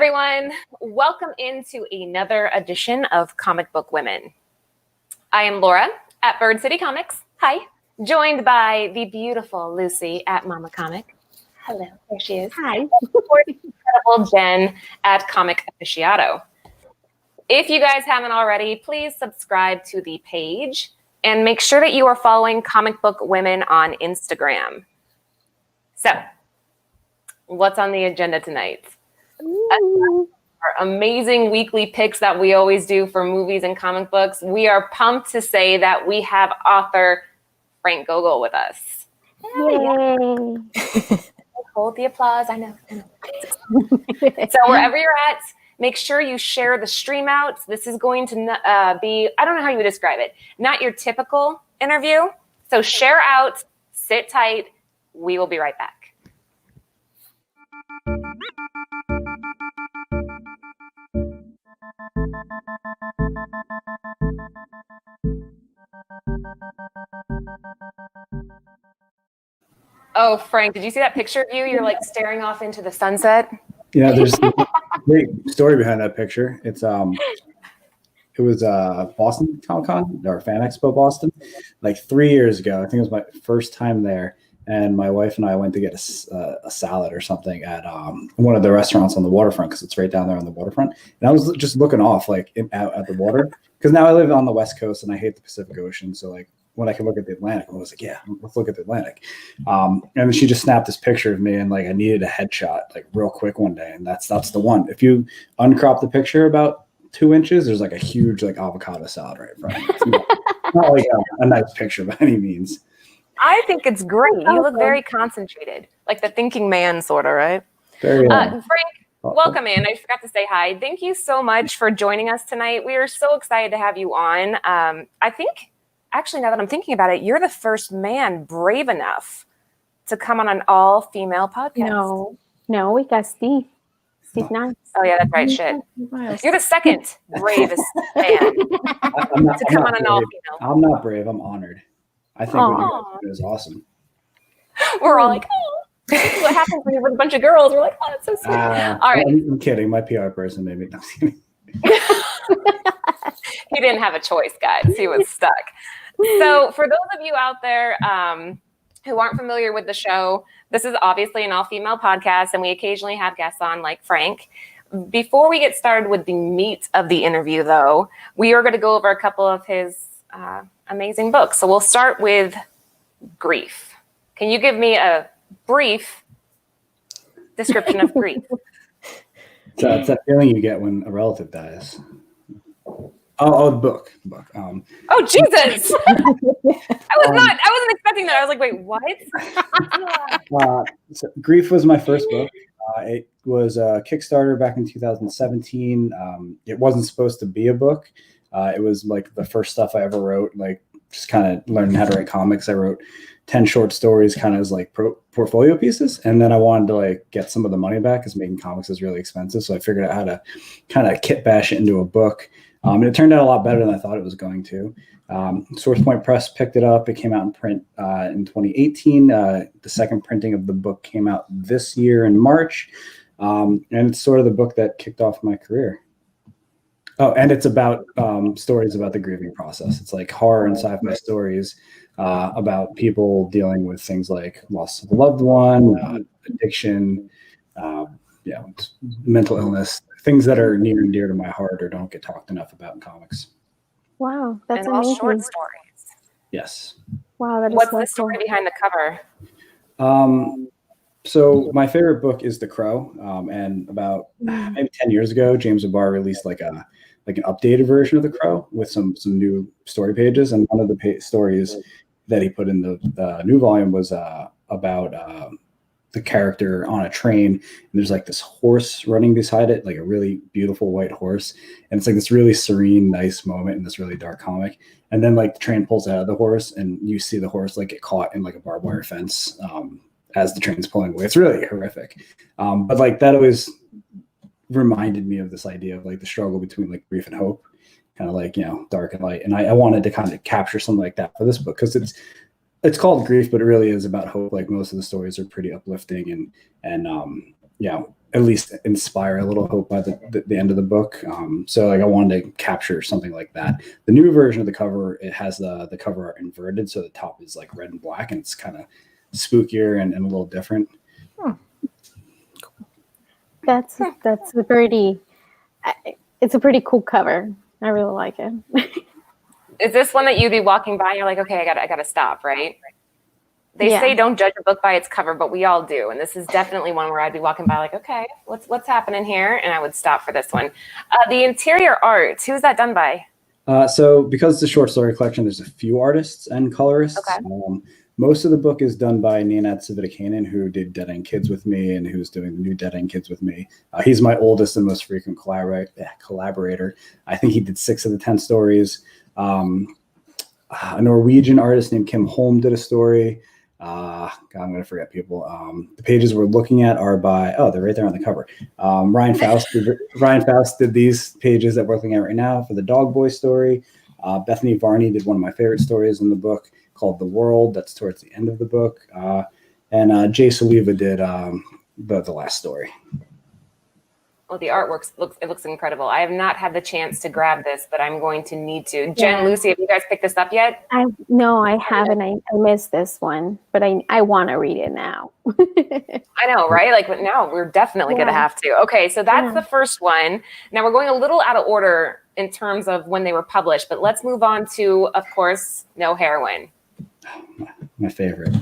everyone. Welcome into another edition of Comic Book Women. I am Laura at Bird City Comics. Hi. Joined by the beautiful Lucy at Mama Comic. Hello. There she is. Hi. Or the incredible Jen at Comic Aficionado. If you guys haven't already, please subscribe to the page and make sure that you are following Comic Book Women on Instagram. So, what's on the agenda tonight? Our amazing weekly picks that we always do for movies and comic books. We are pumped to say that we have author Frank Gogol with us. Yay. Hold the applause. I know. So wherever you're at, make sure you share the stream out. This is going to be, I don't know how you would describe it, not your typical interview. So share out, sit tight. We will be right back. Oh, Frank, did you see that picture of you? You're like staring off into the sunset. Yeah, there's a great story behind that picture. It was Boston Comic Con or Fan Expo Boston, like 3 years ago. I think it was my first time there, and my wife and I went to get a salad or something at one of the restaurants on the waterfront because it's right down there on the waterfront. And I was just looking off like out at the water because now I live on the West Coast and I hate the Pacific Ocean, so like when I could look at the Atlantic, I was like, yeah, let's look at the Atlantic. And then she just snapped this picture of me, and like I needed a headshot like real quick one day, and that's the one. If you uncrop the picture about 2 inches, there's like a huge like avocado salad right in front of you. It's not like a nice picture by any means. I think it's great. You look very concentrated, like the thinking man sort of, right? Very, Frank, welcome in. I forgot to say hi. Thank you so much for joining us tonight. We are so excited to have you on. I think, actually, now that I'm thinking about it, you're the first man brave enough to come on an all-female podcast. No, we got Steve. Steve Nice. Oh, yeah, that's right. Shit. You're the second bravest man to come on an all-female. I'm not brave. I'm honored. I think what you guys do is awesome. We're all like, oh, this is what happens when you're with a bunch of girls. We're like, oh, that's so sweet. All right. I'm kidding. My PR person maybe. No, he didn't have a choice, guys. He was stuck. So for those of you out there who aren't familiar with the show, this is obviously an all-female podcast, and we occasionally have guests on like Frank. Before we get started with the meat of the interview, though, we are going to go over a couple of his amazing books. So we'll start with Grief. Can you give me a brief description of Grief? It's that feeling you get when a relative dies. Oh, the book. Oh, Jesus! I wasn't expecting that. I was like, wait, what? So Grief was my first book. It was a Kickstarter back in 2017. It wasn't supposed to be a book. It was like the first stuff I ever wrote, like just kind of learning how to write comics. I wrote 10 short stories kind of as like portfolio pieces. And then I wanted to like get some of the money back because making comics is really expensive. So I figured out how to kind of kit bash it into a book. And it turned out a lot better than I thought it was going to. Source Point Press picked it up. It came out in print in 2018. The second printing of the book came out this year in March. And it's sort of the book that kicked off my career. Oh, and it's about stories about the grieving process. It's like horror and sci-fi stories about people dealing with things like loss of a loved one, addiction, mental illness, things that are near and dear to my heart or don't get talked enough about in comics. Wow, that's and amazing. All short stories. Yes. Wow, that is What's so the story cool. behind the cover? So my favorite book is The Crow, and about maybe 10 years ago, James O'Barr released like an updated version of The Crow with some new story pages, and one of the stories that he put in the new volume was about the character on a train, and there's like this horse running beside it, like a really beautiful white horse, and it's like this really serene, nice moment in this really dark comic. And then like the train pulls out of the horse, and you see the horse like get caught in like a barbed wire fence as the train's pulling away. It's really horrific, but like that always reminded me of this idea of like the struggle between like grief and hope, kind of like, dark and light. And I wanted to kind of capture something like that for this book because it's called Grief, but it really is about hope. Like most of the stories are pretty uplifting and at least inspire a little hope by the end of the book. So like I wanted to capture something like that. The new version of the cover, it has the cover art inverted, so the top is like red and black, and it's kind of spookier and a little different. That's a pretty. It's a pretty cool cover. I really like it. Is this one that you'd be walking by and you're like, okay, I gotta stop, right? They say don't judge a book by its cover, but we all do. And this is definitely one where I'd be walking by like, okay, what's happening here? And I would stop for this one. The interior art, who's that done by? So because it's a short story collection, there's a few artists and colorists. Okay. Most of the book is done by Nenad Civitakainen, who did Dead End Kids with me and who's doing the new Dead End Kids with me. He's my oldest and most frequent collaborator. I think he did 6 of the 10 stories. A Norwegian artist named Kim Holm did a story. God, I'm going to forget people. The pages we're looking at are by, they're right there on the cover. Ryan Faust did these pages that we're looking at right now for the Dog Boy story. Bethany Varney did one of my favorite stories in the book called The World. That's towards the end of the book. And Jay Saliva did the last story. Well, the artwork looks incredible. I have not had the chance to grab this, but I'm going to need to. Jen, Lucy, have you guys picked this up yet? No, I haven't. I missed this one, but I want to read it now. I know, right? Like, but now we're definitely going to have to. Okay, so that's the first one. Now we're going a little out of order in terms of when they were published, but let's move on to, of course, No Heroine. My favorite.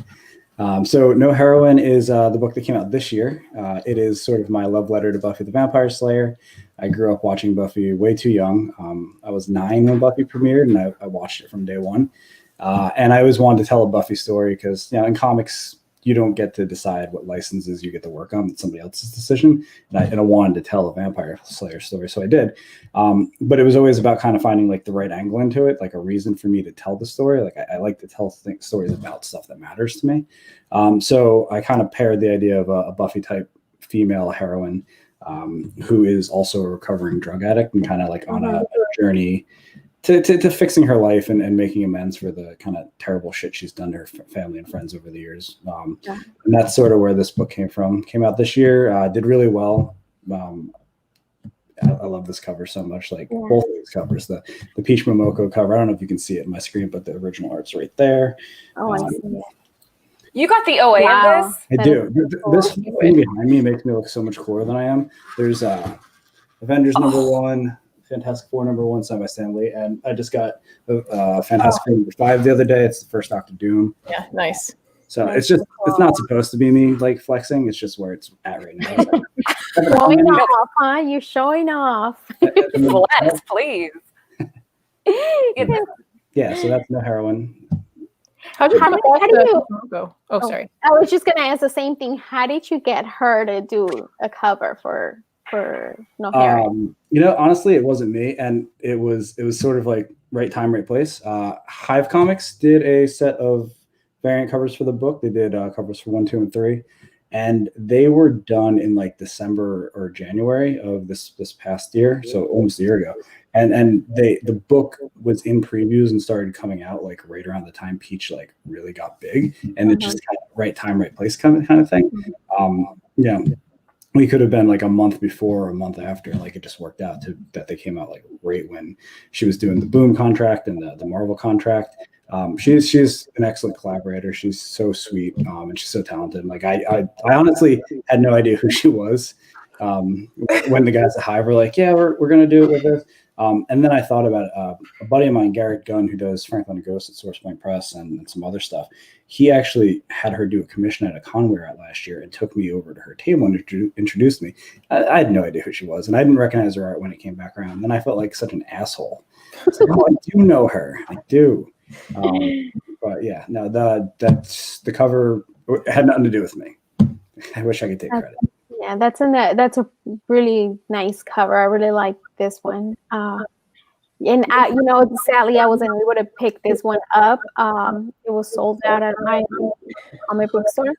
So No Heroine is the book that came out this year. It is sort of my love letter to Buffy the Vampire Slayer. I grew up watching Buffy way too young. I was 9 when Buffy premiered, and I watched it from day one. And I always wanted to tell a Buffy story because, in comics, you don't get to decide what licenses you get to work on. It's somebody else's decision. And I wanted to tell a Vampire Slayer story, so I did. But it was always about kind of finding like the right angle into it, like a reason for me to tell the story. Like I like to tell stories about stuff that matters to me. So I kind of paired the idea of a Buffy type female heroine who is also a recovering drug addict and kind of like on a journey to fixing her life and making amends for the kind of terrible shit she's done to her family and friends over the years. And that's sort of where this book came from. Came out this year, did really well. I love this cover so much. Like both of these covers, the Peach Momoko cover. I don't know if you can see it in my screen, but the original art's right there. Oh, I see it. You got the OA of this? I do. This thing behind me makes me look so much cooler than I am. There's Avengers #1. Fantastic Four #1 signed by Stan Lee, and I just got Fantastic Four #5 the other day. It's the first Doctor Doom. Yeah, nice. So it's just it's not supposed to be me like flexing. It's just where it's at right now. Showing off, huh? You're showing off. Flex, please. Yeah, so that's No Heroine. How'd you come across the logo? Oh, sorry. I was just gonna ask the same thing. How did you get her to do a cover for No Heroine? Honestly, it wasn't me, and it was sort of like right time, right place. Hive Comics did a set of variant covers for the book. They did covers for 1, 2, and 3, and they were done in like December or January of this past year, so almost a year ago. And the book was in previews and started coming out like right around the time Peach like really got big, and it just kind of right time, right place kind of thing. We could have been like a month before or a month after. Like it just worked out that they came out like right when she was doing the Boom contract and the Marvel contract. She's an excellent collaborator. She's so sweet and she's so talented. Like I honestly had no idea who she was when the guys at Hive were like, yeah, we're gonna do it with this. And then I thought about a buddy of mine, Garrett Gunn, who does Franklin and Ghost at Source Point Press and some other stuff. He actually had her do a commission at a con we were at last year and took me over to her table and introduced me. I had no idea who she was, and I didn't recognize her art when it came back around. And then I felt like such an asshole. I was like, oh, I do know her. I do. But yeah, no, the cover had nothing to do with me. I wish I could take credit. Yeah, that's a really nice cover. I really like this one. And sadly, I wasn't able to pick this one up. It was sold out at my comic book store.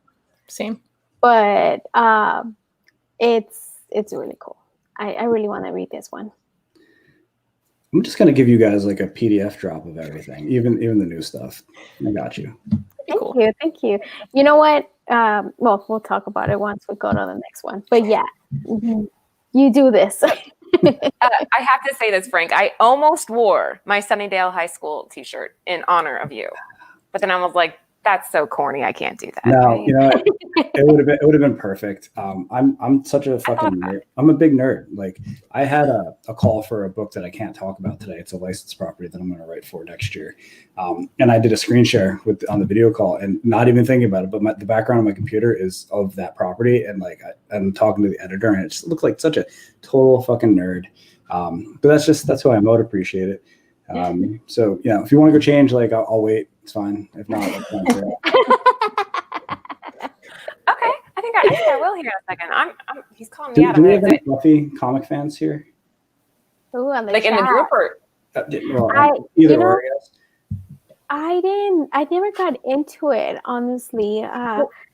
Same. But it's really cool. I really want to read this one. I'm just gonna give you guys like a PDF drop of everything, even the new stuff. I got you. Thank you. You know what? Well, we'll talk about it once we go to the next one. But yeah, You do this. I have to say this, Frank. I almost wore my Sunnydale High School T-shirt in honor of you, but then I was like, "That's so corny. I can't do that." No, you know, it would have been perfect. I'm such a fucking nerd. I'm a big nerd. Like, I had a call for a book that I can't talk about today. It's a licensed property that I'm going to write for next year. And I did a screen share on the video call, and not even thinking about it, but the background on my computer is of that property, and like I'm talking to the editor, and it just looked like such a total fucking nerd. But that's who I am. I would appreciate it. So if you want to go change, like I'll wait. It's fine. If not, that's fine too. Okay, I think I will here in a second. He's calling me out Do of we it. have any Buffy comic fans here? Ooh, Like in the group or? Either or, I guess. I never got into it, honestly.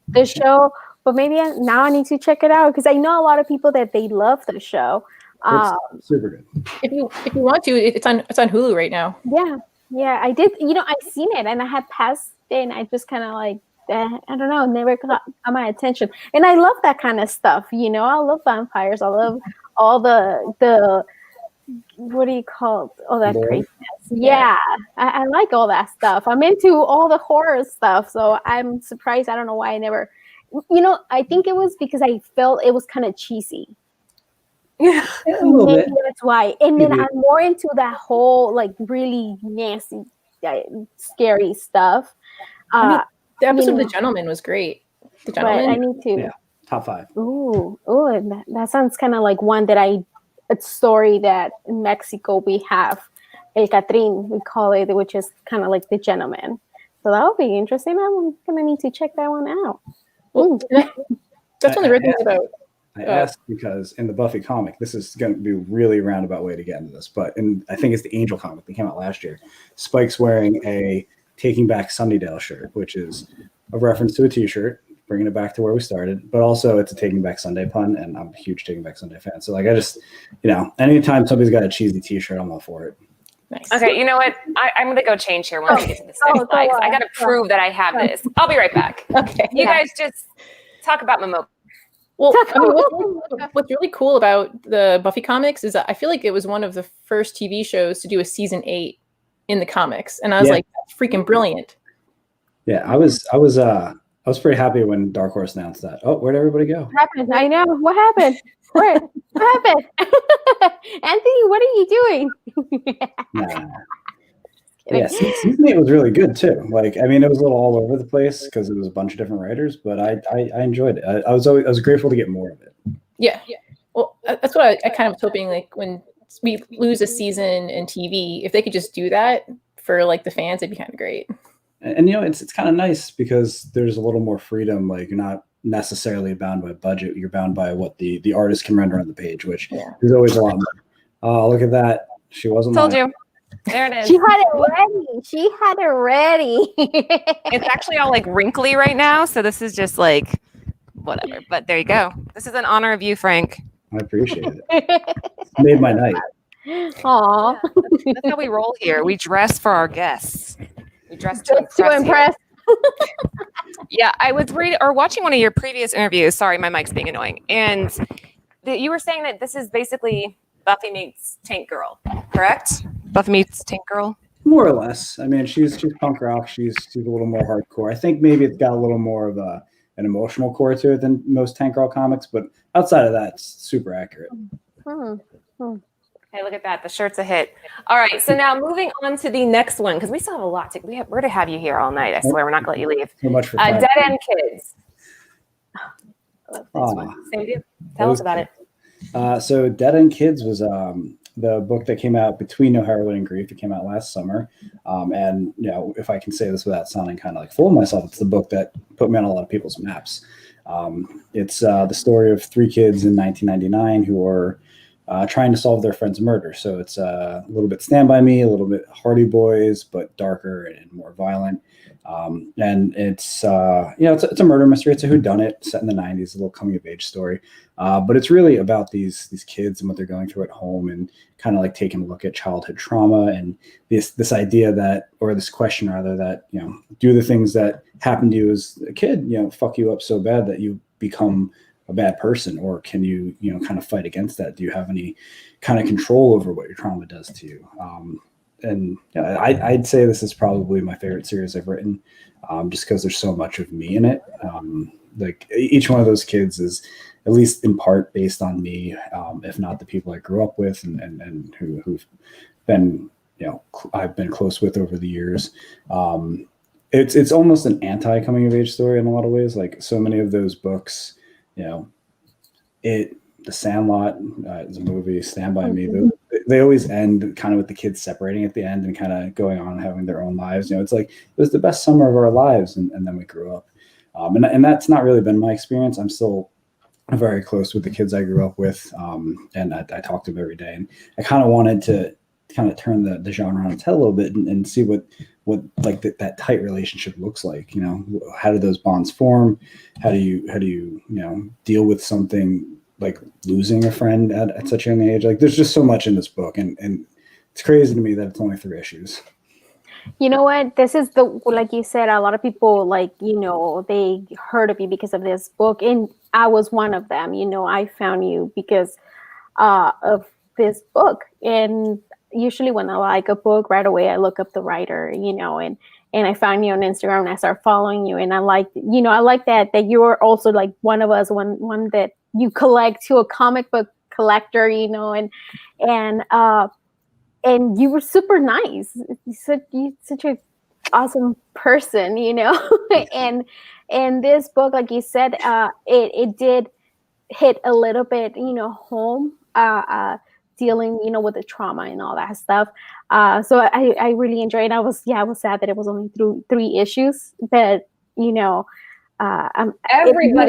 The show, but maybe now I need to check it out because I know a lot of people that they love the show. It's super good. If you want to, it's on Hulu right now. Yeah, I did. I seen it and I had passed it and I just kind of like, I don't know, never got my attention. And I love that kind of stuff. I love vampires. I love all the what do you call all that craziness? Yeah, I like all that stuff. I'm into all the horror stuff. So I'm surprised. I don't know why I never, I think it was because I felt it was kind of cheesy. Yeah, a little Maybe bit. that's why. And then I'm more into that whole like really nasty, scary stuff. The episode of The Gentleman was great. The Gentleman. I need to. Yeah, top 5. Ooh, that sounds kind of like one that a story that in Mexico we have, El Catrín, we call it, which is kind of like The Gentleman. So that would be interesting. I'm gonna need to check that one out. Well, that's one of the weird things about. I asked because in the Buffy comic, this is going to be a really roundabout way to get into this, but I think it's the Angel comic that came out last year. Spike's wearing a Taking Back Sunnydale shirt, which is a reference to a T-shirt, bringing it back to where we started, but also it's a Taking Back Sunday pun, and I'm a huge Taking Back Sunday fan. So like I just, anytime somebody's got a cheesy T-shirt, I'm all for it. Nice. Okay, you know what? I'm going to go change here when we get to this next slide. I got to prove that I have this. I'll be right back. Okay. You guys just talk about Momo. Well, what's really cool about the Buffy comics is that I feel like it was one of the first TV shows to do a season 8 in the comics, and I was like, that's freaking brilliant. Yeah, I was pretty happy when Dark Horse announced that. Oh, where'd everybody go? What happened? I know. What happened? What happened? Anthony, what are you doing? Nah. Yeah, season 8 was really good too. Like, I mean, it was a little all over the place because it was a bunch of different writers, but I enjoyed it. I was grateful to get more of it. Yeah. Well, that's what I kind of was hoping. Like when we lose a season in TV, if they could just do that for like the fans, it'd be kind of great. And it's kind of nice because there's a little more freedom. Like you're not necessarily bound by budget. You're bound by what the artist can render on the page, which is always a lot more. Oh, look at that. She wasn't Told lying. you. There it is. She had it ready. It's actually all like wrinkly right now, so this is just like whatever. But there you go. This is in honor of you, Frank. I appreciate it. It's made my night. Aw. That's how we roll here. We dress for our guests. We dress to impress. Yeah, I was watching one of your previous interviews. Sorry, my mic's being annoying. And you were saying that this is basically Buffy meets Tank Girl, correct? Buffy meets Tank Girl? More or less. I mean, she's punk rock. She's a little more hardcore. I think maybe it's got a little more of an emotional core to it than most Tank Girl comics, but outside of that, it's super accurate. Hey, look at that. The shirt's a hit. All right. So now moving on to the next one, because we still have a lot we're to have you here all night. I swear, we're not going to let you leave. So much for Dead End Kids. Same Tell us about it. So Dead End Kids was the book that came out between No Heroine and Grief. It came out last summer. And, if I can say this without sounding kind of like full of myself, it's the book that put me on a lot of people's maps. It's the story of 3 kids in 1999 who are trying to solve their friend's murder. So it's a little bit Stand By Me, a little bit Hardy Boys, but darker and more violent. And it's it's a murder mystery. It's a whodunit set in the 90s, a little coming of age story. But it's really about these kids and what they're going through at home, and kind of like taking a look at childhood trauma and this idea that, or this question rather, that, do the things that happened to you as a kid, fuck you up so bad that you become a bad person, or can you, kind of fight against that? Do you have any kind of control over what your trauma does to you? And I'd say this is probably my favorite series I've written, just because there's so much of me in it. Like each one of those kids is at least in part based on me, if not the people I grew up with and who've been, I've been close with over the years. It's almost an anti coming of age story in a lot of ways. Like so many of those books, The Sandlot is a movie, Stand By Me. They always end kind of with the kids separating at the end and kind of going on and having their own lives. It's like it was the best summer of our lives, and then we grew up. And that's not really been my experience. I'm still very close with the kids I grew up with, and I talk to them every day. And I kind of wanted to kind of turn the genre on its head a little bit and see what like that tight relationship looks like. How do those bonds form? How do you deal with something like losing a friend at such a young age? Like there's just so much in this book, and it's crazy to me that it's only 3 issues. You know what? This is like you said, a lot of people they heard of you because of this book, and I was one of them. I found you because of this book, and usually when I like a book, right away I look up the writer, and I found you on Instagram and I started following you, and I like that you're also like one of us, one that you collect, to a comic book collector, and you were super nice. You're such an awesome person, and this book, like you said, it did hit a little bit, home, dealing, with the trauma and all that stuff. So I really enjoyed it. I was sad that it was only through 3 issues, but everybody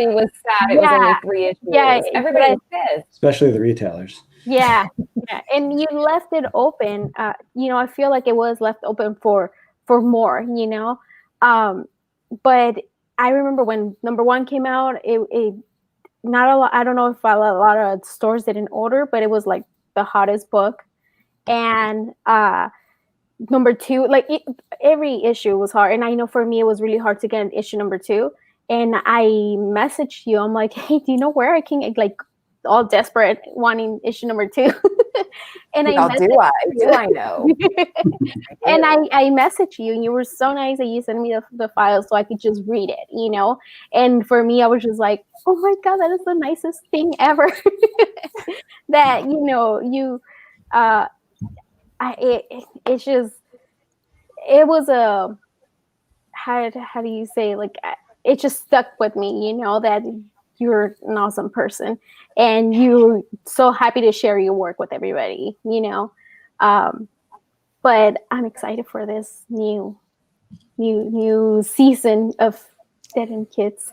was sad it was only 3 issues. Yeah, everybody was pissed. Especially the retailers. Yeah. And you left it open. I feel like it was left open for more, but I remember when number 1 came out, it not a lot. I don't know if a lot of stores didn't order, but it was like the hottest book. And number 2, like every issue was hard. And I know for me, it was really hard to get issue number 2. And I messaged you. I'm like, hey, do you know where I can get, like, all desperate, wanting issue number 2? And do I know? And I messaged you, and you were so nice that you sent me the file so I could just read it, And for me, I was just like, oh my God, that is the nicest thing ever. That it's just, it was a, how do you say, like, it just stuck with me, that you're an awesome person and you're so happy to share your work with everybody, but I'm excited for this new season of Dead End Kids.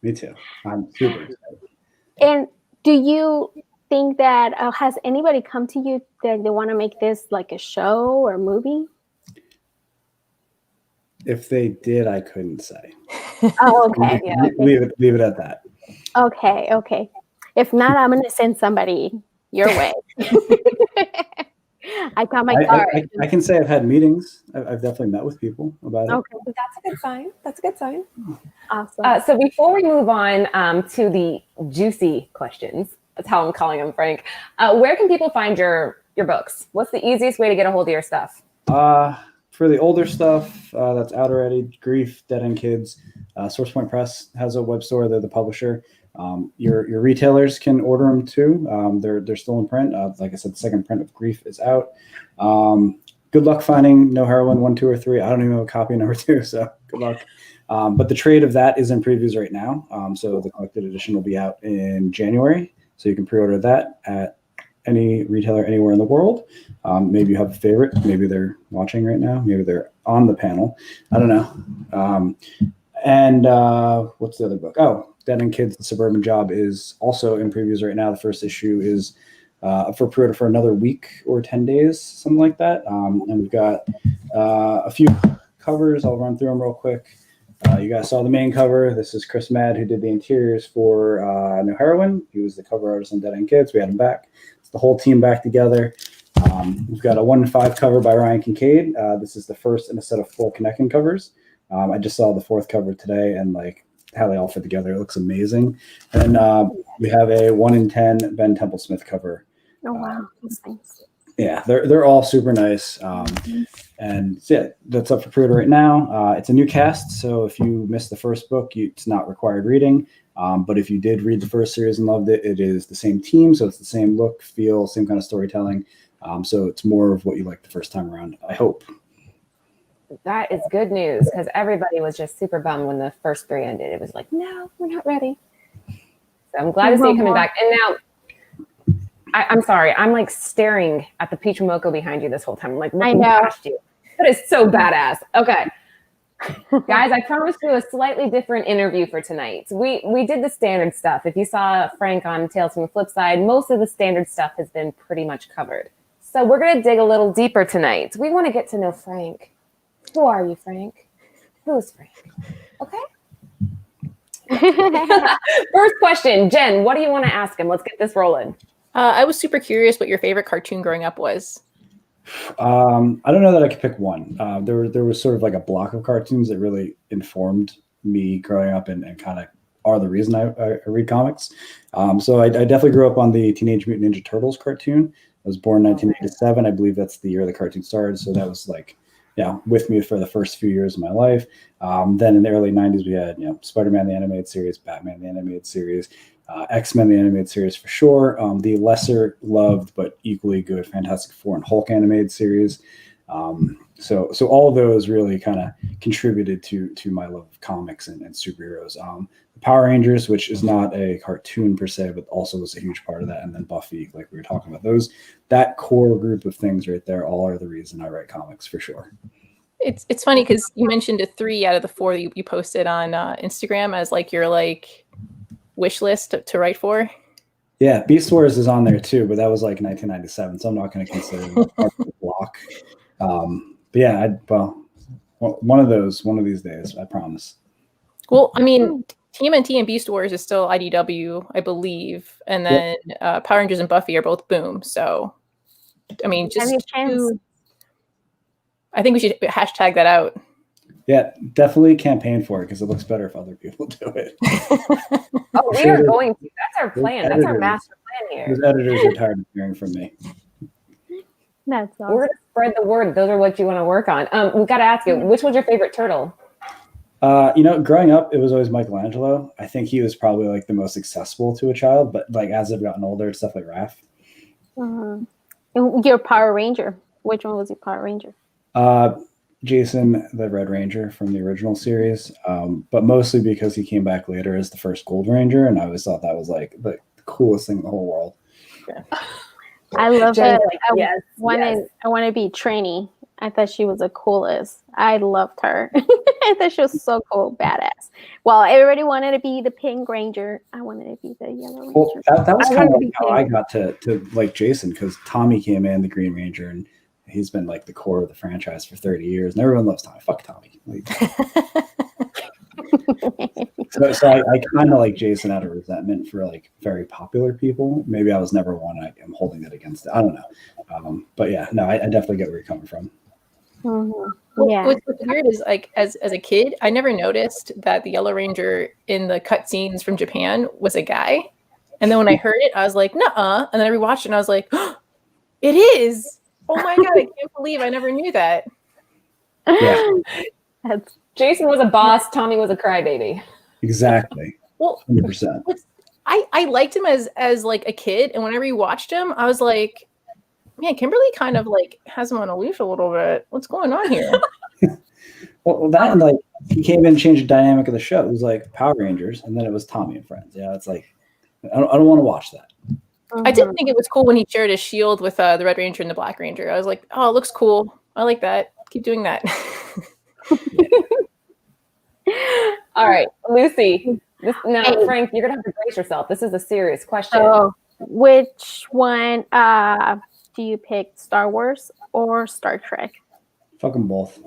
Me too. I'm super excited. And do you think that has anybody come to you that they want to make this like a show or a movie? If they did, I couldn't say. Oh, okay. Yeah. Leave it at that. Okay. If not, I'm going to send somebody your way. I got my card. I can say I've had meetings. I've definitely met with people about it. Okay, That's a good sign. Awesome. So before we move on to the juicy questions, that's how I'm calling them, Frank. Where can people find your books? What's the easiest way to get a hold of your stuff? For the older stuff that's out already, Grief, Dead End Kids, SourcePoint Press has a web store. They're the publisher. Your retailers can order them too. They're still in print. Like I said, the second print of Grief is out. Good luck finding No Heroine 1, 2, or 3. I don't even know copy number 2, so good luck. But the trade of that is in previews right now. So the collected edition will be out in January. So you can pre-order that at any retailer anywhere in the world. Maybe you have a favorite. Maybe they're watching right now. Maybe they're on the panel. I don't know. And what's the other book? Oh, Dead End Kids, The Suburban Job is also in previews right now. The first issue is for pre-order for another week or 10 days, something like that. And we've got a few covers. I'll run through them real quick. You guys saw the main cover. This is Chris Madd, who did the interiors for No Heroine. He was the cover artist on Dead End Kids. We had him back. It's the whole team back together. We've got a 1-5 cover by Ryan Kincaid. This is the first in a set of 4 connecting covers. I just saw the 4th cover today, and like how they all fit together. It looks amazing. And we have a 1 in 10 Ben Templesmith cover. Oh wow, that's nice. Yeah, they're all super nice. And yeah, that's up for pre-order right now. It's a new cast, so if you missed the first book, it's not required reading. But if you did read the first series and loved it, it is the same team, so it's the same look, feel, same kind of storytelling. So it's more of what you liked the first time around, I hope. That is good news, because everybody was just super bummed when the first 3 ended. It was like, no, we're not ready. So I'm glad to see you coming back. And now, I'm sorry, I'm like staring at the peach mocha behind you this whole time. I'm like looking past you. That is so badass. Okay. Guys, I promised you a slightly different interview for tonight. We did the standard stuff. If you saw Frank on Tales from the Flipside, most of the standard stuff has been pretty much covered. So we're going to dig a little deeper tonight. We want to get to know Frank. Who are you, Frank? Who's Frank? Okay. First question, Jen, what do you want to ask him? Let's get this rolling. I was super curious what your favorite cartoon growing up was. I don't know that I could pick one. There was sort of like a block of cartoons that really informed me growing up and kind of are the reason I read comics. So I definitely grew up on the Teenage Mutant Ninja Turtles cartoon. I was born in 1987. I believe that's the year the cartoon started. So that was like, with me for the first few years of my life. Then in the early 90s, we had, Spider-Man, the animated series, Batman, the animated series, X-Men, the animated series for sure. The lesser loved, but equally good Fantastic Four and Hulk animated series. So all of those really kind of contributed to my love of comics and superheroes. The Power Rangers, which is not a cartoon per se, but also was a huge part of that. And then Buffy, like we were talking about, that core group of things right there, all are the reason I write comics for sure. It's funny because you mentioned a 3 out of the 4 that you posted on Instagram as like your wish list to write for. Yeah, Beast Wars is on there too, but that was like 1997, so I'm not going to consider it part of the block. But yeah, one of these days, I promise. Well, I mean, TMNT and Beast Wars is still IDW, I believe, and then Power Rangers and Buffy are both Boom. So, I mean, I think we should hashtag that out. Yeah, definitely campaign for it because it looks better if other people do it. We are going to. That's our plan. That's our master plan here. Those editors are tired of hearing from me. That's awesome. We're going to spread the word. Those are what you want to work on. We've got to ask you, which was your favorite turtle? Growing up, it was always Michelangelo. I think he was probably like the most accessible to a child, but like as I've gotten older, it's stuff like Raph. Your Power Ranger. Which one was your Power Ranger? Jason, the Red Ranger from the original series, but mostly because he came back later as the first Gold Ranger, and I always thought that was like the coolest thing in the whole world. Yeah. I love it. I want to be Trini. I thought she was the coolest. I loved her. I thought she was so cool, badass. Well, everybody wanted to be the Pink Ranger. I wanted to be the Yellow Ranger. Well, that was kind of like how I got to like Jason, because Tommy came in, the Green Ranger, and he's been like the core of the franchise for 30 years, and everyone loves Tommy. Fuck Tommy. So I kind of like Jason out of resentment for like very popular people. Maybe I was never one. I'm holding it against it. I don't know. But yeah, no, I definitely get where you're coming from. Mm-hmm. Yeah. What's weird is like as a kid, I never noticed that the Yellow Ranger in the cutscenes from Japan was a guy. And then when I heard it, I was like, nuh-uh. And then I rewatched it and I was like, oh, it is. Oh my God, I can't believe I never knew that. Yeah. Jason was a boss, Tommy was a crybaby. Exactly. Well, 100%. I liked him as like a kid, and when I rewatched him, I was like, man, Kimberly kind of like has him on a leash a little bit. What's going on here? Well, that like he came in and changed the dynamic of the show. It was like Power Rangers, and then it was Tommy and Friends. Yeah, it's like I don't want to watch that. I did think it was cool when he shared his shield with the Red Ranger and the Black Ranger. I was like, oh, it looks cool. I like that. Keep doing that. All right, Lucy. Now, Frank, you're gonna have to brace yourself. This is a serious question. So, which one do you pick, Star Wars or Star Trek? Fuck them both.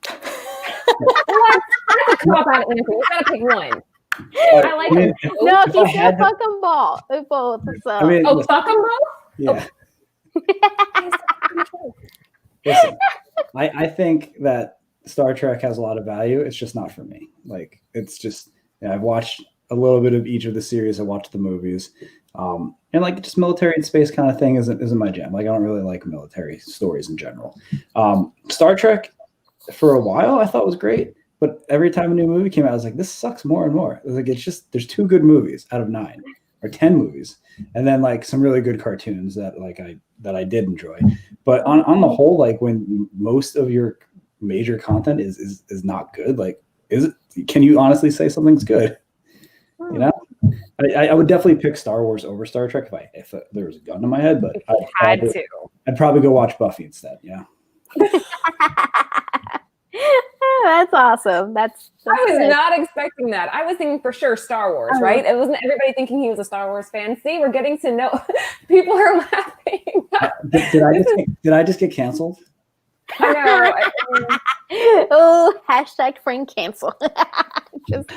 What? That's a cop-out answer. You gotta pick one. I like it. No, he said fuck them both. So. I mean, fuck them both? Yeah. Listen, I think that Star Trek has a lot of value. It's just not for me. Like, it's just Yeah, I've watched a little bit of each of the series. I watched the movies, and like just military and space kind of thing isn't my jam. Like I don't really like military stories in general. Star Trek, for a while, I thought was great, but every time a new movie came out, I was like, this sucks more and more. It was like it's just there's 2 good movies out of 9 or 10 movies, and then like some really good cartoons that I did enjoy. But on the whole, like when most of your major content is not good, like can you honestly say something's good? You know, I would definitely pick Star Wars over Star Trek if there was a gun to my head, but I'd probably go watch Buffy instead. Yeah. That's awesome. I was not expecting that. I was thinking for sure Star Wars, right? It wasn't everybody thinking he was a Star Wars fan. See, we're getting to know. People are laughing. Did I just get canceled? I know. Oh, hashtag Frank cancel.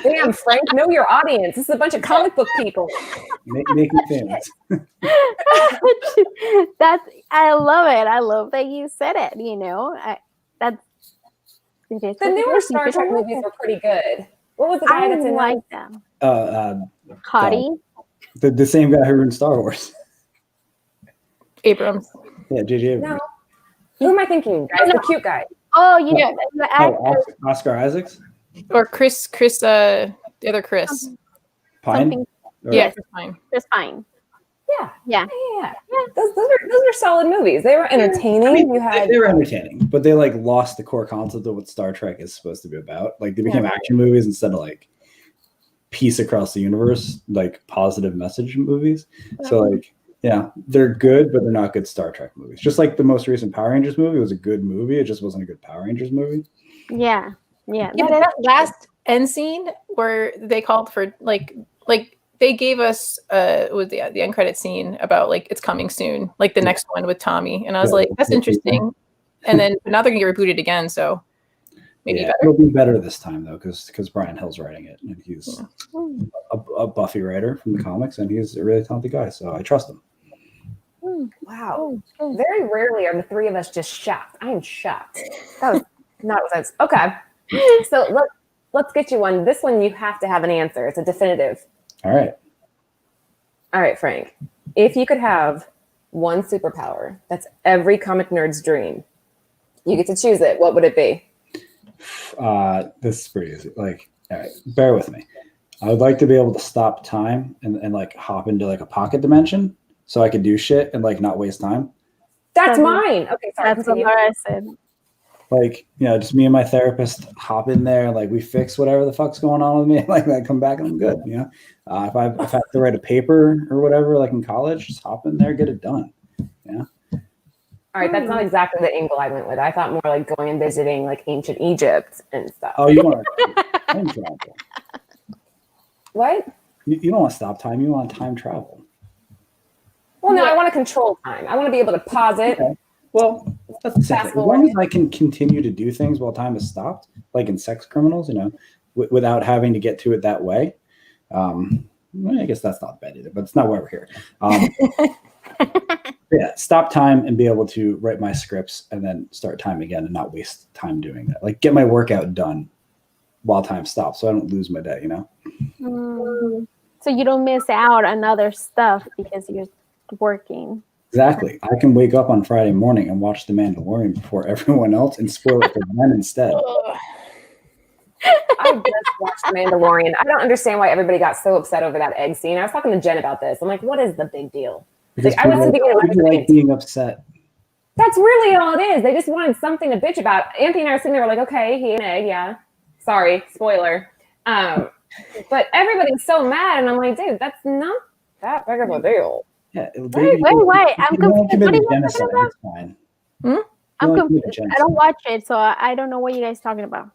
Damn, Frank, know your audience. This is a bunch of comic book people. Make me famous. I love it. I love that you said it. You know, the newer Star Trek movies were pretty good. What was the guy that's in like them? Hottie. The same guy who ruined Star Wars. Abrams. Yeah, J.J. Abrams. No. Who am I thinking, guys? The cute guy. Oh, you know, Oscar Isaacs? Or Chris, the other Chris. Pine? Yeah, Chris Pine. Chris Pine. Yeah. Those are solid movies. They were entertaining. I mean, they were entertaining, but they like lost the core concept of what Star Trek is supposed to be about. Like they became action movies instead of like peace across the universe, like positive message movies. So like, yeah, they're good, but they're not good Star Trek movies. Just like the most recent Power Rangers movie was a good movie. It just wasn't a good Power Rangers movie. Yeah. That last end scene where they called for like they gave us with the end credit scene about like it's coming soon, like the next one with Tommy, and I was like, that's interesting. And then now they're gonna get rebooted again, so maybe better. It'll be better this time though, because Brian Hill's writing it, and he's a Buffy writer from the comics, and he's a really talented guy, so I trust him. Wow. Very rarely are the 3 of us just shocked. I am shocked. That was not what I was. Okay. So let's get you one. This one you have to have an answer. It's a definitive. All right, Frank. If you could have one superpower that's every comic nerd's dream, you get to choose it. What would it be? This is pretty easy. Like, all right, bear with me. I would like to be able to stop time and like hop into like a pocket dimension so I could do shit and like not waste time. That's mine. Okay, sorry. That's what I said. Like, you know, just me and my therapist hop in there, like we fix whatever the fuck's going on with me, like I come back and I'm good, you know. If I have to write a paper or whatever, like in college, just hop in there, get it done. Yeah. All right, that's not exactly the angle I went with. I thought more like going and visiting like ancient Egypt and stuff. Oh, you want time travel? What? You don't want to stop time. You want time travel. Well, no, I want to control time. I want to be able to pause it. Okay. Well, that's the same thing. As long as I can continue to do things while time is stopped, like in Sex Criminals, you know, without having to get to it that way. I guess that's not bad either, but it's not why we're here. Yeah, stop time and be able to write my scripts and then start time again and not waste time doing that. Like get my workout done while time stops so I don't lose my day, you know? So you don't miss out on other stuff because you're working. Exactly. I can wake up on Friday morning and watch The Mandalorian before everyone else and spoil it for them instead. I just watched The Mandalorian. I don't understand why everybody got so upset over that egg scene. I was talking to Jen about this. I'm like, what is the big deal? Because like, I was thinking like being upset. That's really all it is. They just wanted something to bitch about. Anthony and I were sitting there, we're like, okay, he ate an egg, yeah. Sorry, spoiler. But everybody's so mad, and I'm like, dude, that's not that big of a deal. Yeah, wait. I'm confused. What are you talking about? It's fine. I'm confused. I don't watch it, so I don't know what you guys are talking about.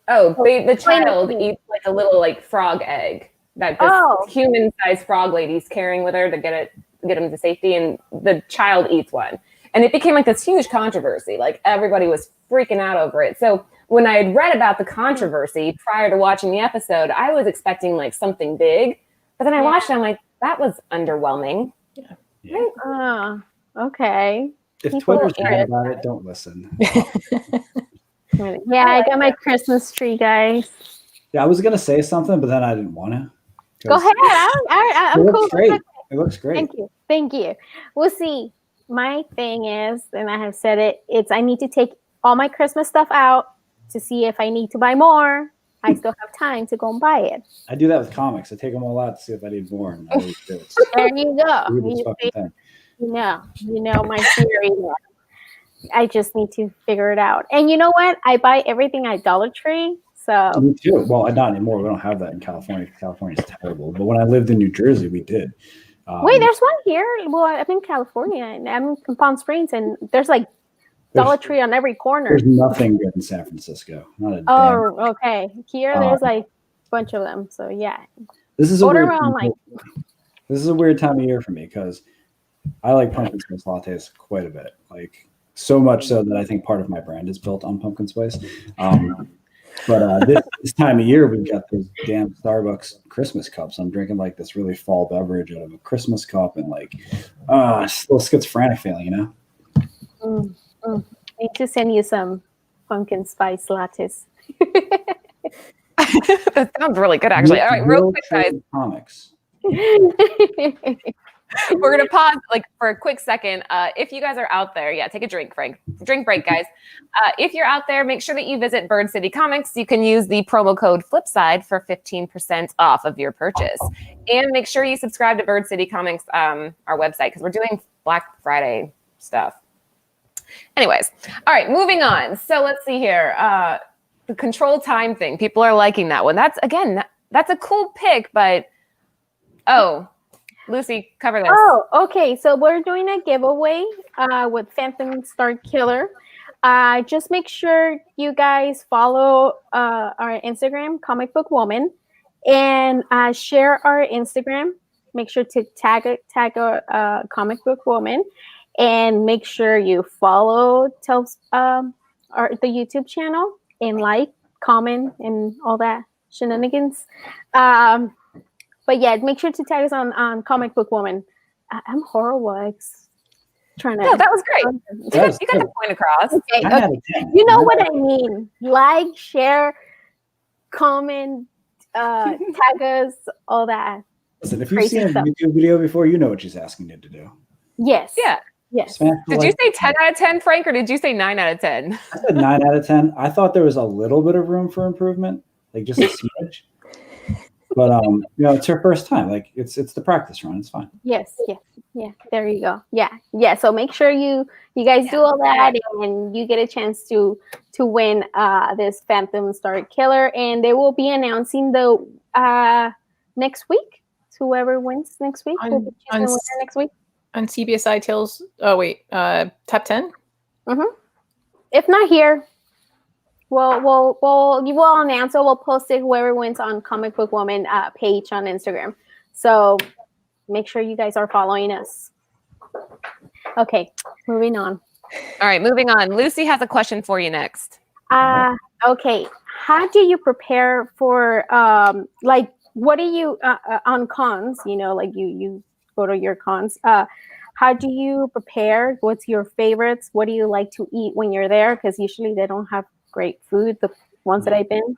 Oh, the child eats like a little like frog egg that this human-sized frog lady's carrying with her to get him to safety, and the child eats one. And it became like this huge controversy. Like everybody was freaking out over it. So when I had read about the controversy prior to watching the episode, I was expecting like something big. But then I watched it, I'm like, that was underwhelming. Yeah. Okay. If Twitter's mad about it, don't listen. Yeah, I got my Christmas tree, guys. Yeah, I was gonna say something, but then I didn't want to. Go ahead. I'm It cool. looks great. It looks great. Thank you. We'll see. My thing is, and I have said it, it's I need to take all my Christmas stuff out to see if I need to buy more. I still have time to go and buy it. I do that with comics. I take them all out to see if I need more. And I always do. There you go. Weirdest fucking thing. You know my theory. I just need to figure it out. And you know what? I buy everything at Dollar Tree. So Me too. Well, not anymore. We don't have that in California. California is terrible. But when I lived in New Jersey, we did. wait, there's one here. Well, I'm in California and I'm in Palm Springs, and there's like Dollar Tree on every corner. There's nothing good in San Francisco. Not a damn. Oh, okay. Here, there's like a bunch of them. So yeah. This is a Order weird. online. This is a weird time of year for me because I like pumpkin spice lattes quite a bit. Like so much so that I think part of my brand is built on pumpkin spice. But this time of year, we've got those damn Starbucks Christmas cups. I'm drinking like this really fall beverage out of a Christmas cup, and like, it's a little schizophrenic feeling, you know. I need to send you some pumpkin spice lattes. That sounds really good, actually. All right, real quick, guys. Comics. We're going to pause like for a quick second. If you guys are out there, take a drink, Frank. Drink break, guys. If you're out there, make sure that you visit Bird City Comics. You can use the promo code Flipside for 15% off of your purchase. And make sure you subscribe to Bird City Comics, our website, because we're doing Black Friday stuff. Anyways, all right, moving on. So let's see here. The control time thing. People are liking that one. That's a cool pick, but Lucy, cover this. Oh, okay. So we're doing a giveaway with Phantom Star Killer. Just make sure you guys follow our Instagram, Comic Book Woman, and share our Instagram. Make sure to tag our Comic Book Woman, and make sure you follow the YouTube channel and like, comment, and all that shenanigans. But yeah, make sure to tag us on Comic Book Woman. I'm horrible at trying to. No, that was great. You got the point across. Okay. You know what I mean. Like, share, comment, tag us, all that. Listen, if you've seen a YouTube video before, you know what she's asking you to do. Yes. Yeah. Yes. Did you say 10 out of 10, Frank, or did you say 9 out of 10? I said 9 out of 10. I thought there was a little bit of room for improvement, like just a smidge. But it's her first time. Like it's the practice run. It's fine. Yes. Yeah. There you go. Yeah. So make sure you guys do all that, and you get a chance to win this Phantom Star Killer, and they will be announcing the next week. Whoever wins next week will be choosing next week on CBSI Tales. Oh wait, top 10. If not here. We'll announce it. We'll post it. Whoever wins on Comic Book Woman page on Instagram. So make sure you guys are following us. Okay, moving on. All right, moving on. Lucy has a question for you next. Okay. How do you prepare for what do you on cons? Like you go to your cons. How do you prepare? What's your favorites? What do you like to eat when you're there? Because usually they don't have great food, the ones that I've been.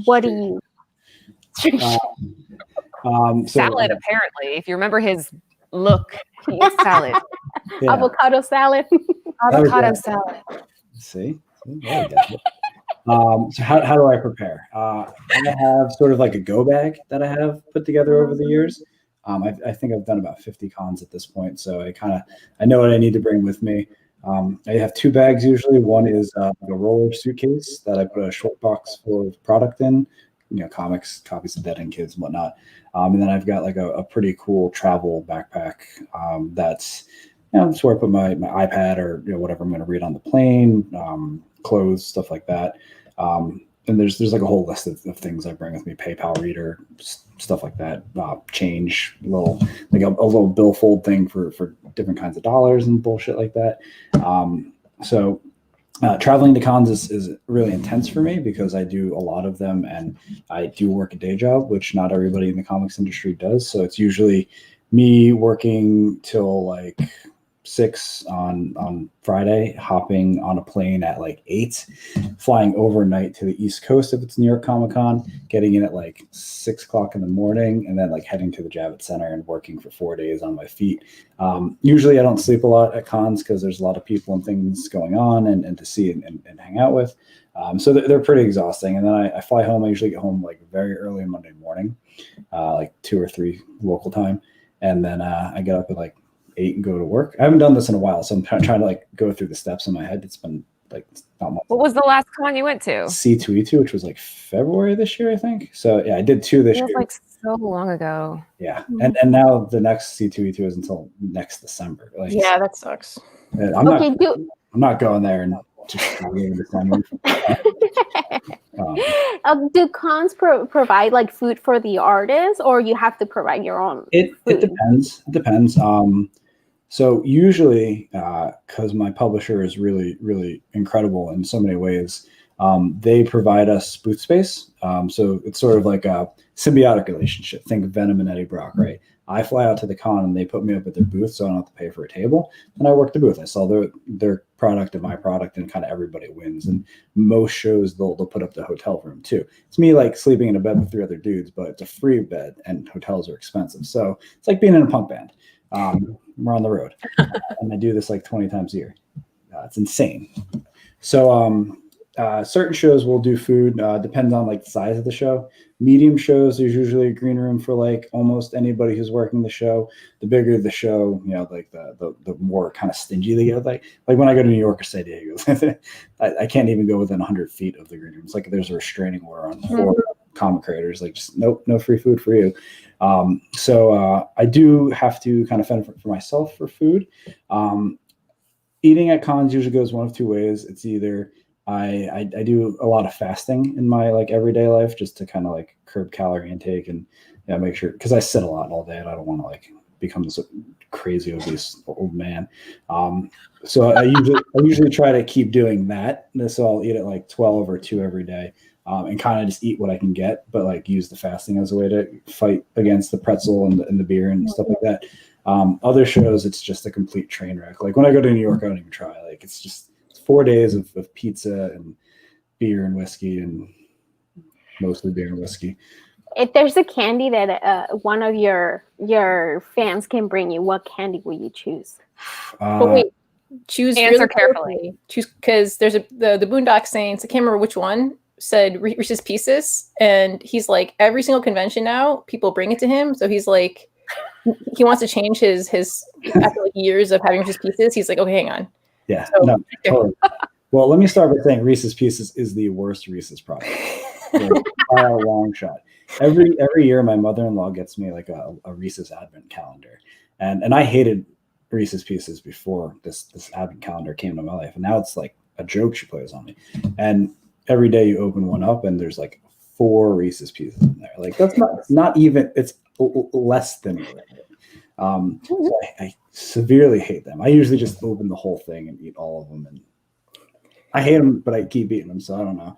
What do you? Salad, apparently. If you remember his look, he eats salad. Yeah. Avocado salad. Avocado salad. See? So how do I prepare? I have sort of like a go bag that I have put together over the years. I think I've done about 50 cons at this point, so I know what I need to bring with me. I have 2 bags usually. One is a roller suitcase that I put a short box full of product in, comics, copies of Dead End Kids and whatnot. And then I've got like a pretty cool travel backpack that's where I put my iPad or whatever I'm going to read on the plane, clothes, stuff like that. And there's like a whole list of things I bring with me: PayPal reader, stuff like that, change, a little billfold thing for different kinds of dollars and bullshit like that. So traveling to cons is really intense for me because I do a lot of them, and I do work a day job, which not everybody in the comics industry does. So it's usually me working till like 6 on Friday, hopping on a plane at like 8, flying overnight to the East Coast if it's New York Comic Con, getting in at like 6 o'clock in the morning, and then like heading to the Javits Center and working for 4 days on my feet. Usually I don't sleep a lot at cons because there's a lot of people and things going on and to see and hang out with. So they're pretty exhausting. And then I fly home. I usually get home like very early Monday morning, like 2 or 3 local time. And then I get up at like 8 and go to work. I haven't done this in a while, so I'm trying to like go through the steps in my head. It's been like not much. What was the last con you went to? C2E2, which was like February this year, I think. So yeah, I did 2 this year. It was like so long ago. Yeah, and now the next C2E2 is until next December. Like, Yeah, that sucks. I'm not going there and just December. Do cons provide like food for the artists, or you have to provide your own? It depends. It depends. So usually, because my publisher is really, really incredible in so many ways, they provide us booth space. So it's sort of like a symbiotic relationship. Think Venom and Eddie Brock, right? I fly out to the con and they put me up at their booth, so I don't have to pay for a table. And I work the booth. I sell their product and my product, and kind of everybody wins. And most shows they'll put up the hotel room too. It's me like sleeping in a bed with 3 other dudes, but it's a free bed and hotels are expensive. So it's like being in a punk band. We're on the road, and I do this like 20 times a year. It's insane. So certain shows will do food. Depends on like the size of the show. Medium shows, there's usually a green room for like almost anybody who's working the show. The bigger the show, like the more kind of stingy they get. Like when I go to New York or San Diego, I can't even go within 100 feet of the green room. It's like there's a restraining order on 4 comic creators. Like just nope, no free food for you. So I do have to kind of fend for myself for food. Eating at cons usually goes one of 2 ways. It's either I do a lot of fasting in my like everyday life just to kind of like curb calorie intake and make sure, because I sit a lot all day and I don't want to like become this crazy obese old man. So I usually try to keep doing that. So I'll eat at like 12 or 2 every day. And kind of just eat what I can get, but like use the fasting as a way to fight against the pretzel and the beer and stuff like that. Other shows, it's just a complete train wreck. Like when I go to New York, I don't even try. Like it's 4 days of pizza and beer and whiskey, and mostly beer and whiskey. If there's a candy that one of your fans can bring you, what candy will you choose? But wait, choose answer really carefully. Choose, because there's the Boondock Saints. I can't remember which one said Reese's Pieces, and he's like every single convention now people bring it to him. So he's like he wants to change his after like years of having Reese's Pieces. He's like, okay, hang on. Yeah. So, no, totally. Well, let me start by saying Reese's Pieces is the worst Reese's product by a long shot. Every year, my mother-in-law gets me like a Reese's Advent calendar, and I hated Reese's Pieces before this Advent calendar came to my life, and now it's like a joke she plays on me. And every day you open one up, and there's like 4 Reese's Pieces in there. Like that's not even. It's less than it. So I severely hate them. I usually just open the whole thing and eat all of them, and I hate them, but I keep eating them. So I don't know.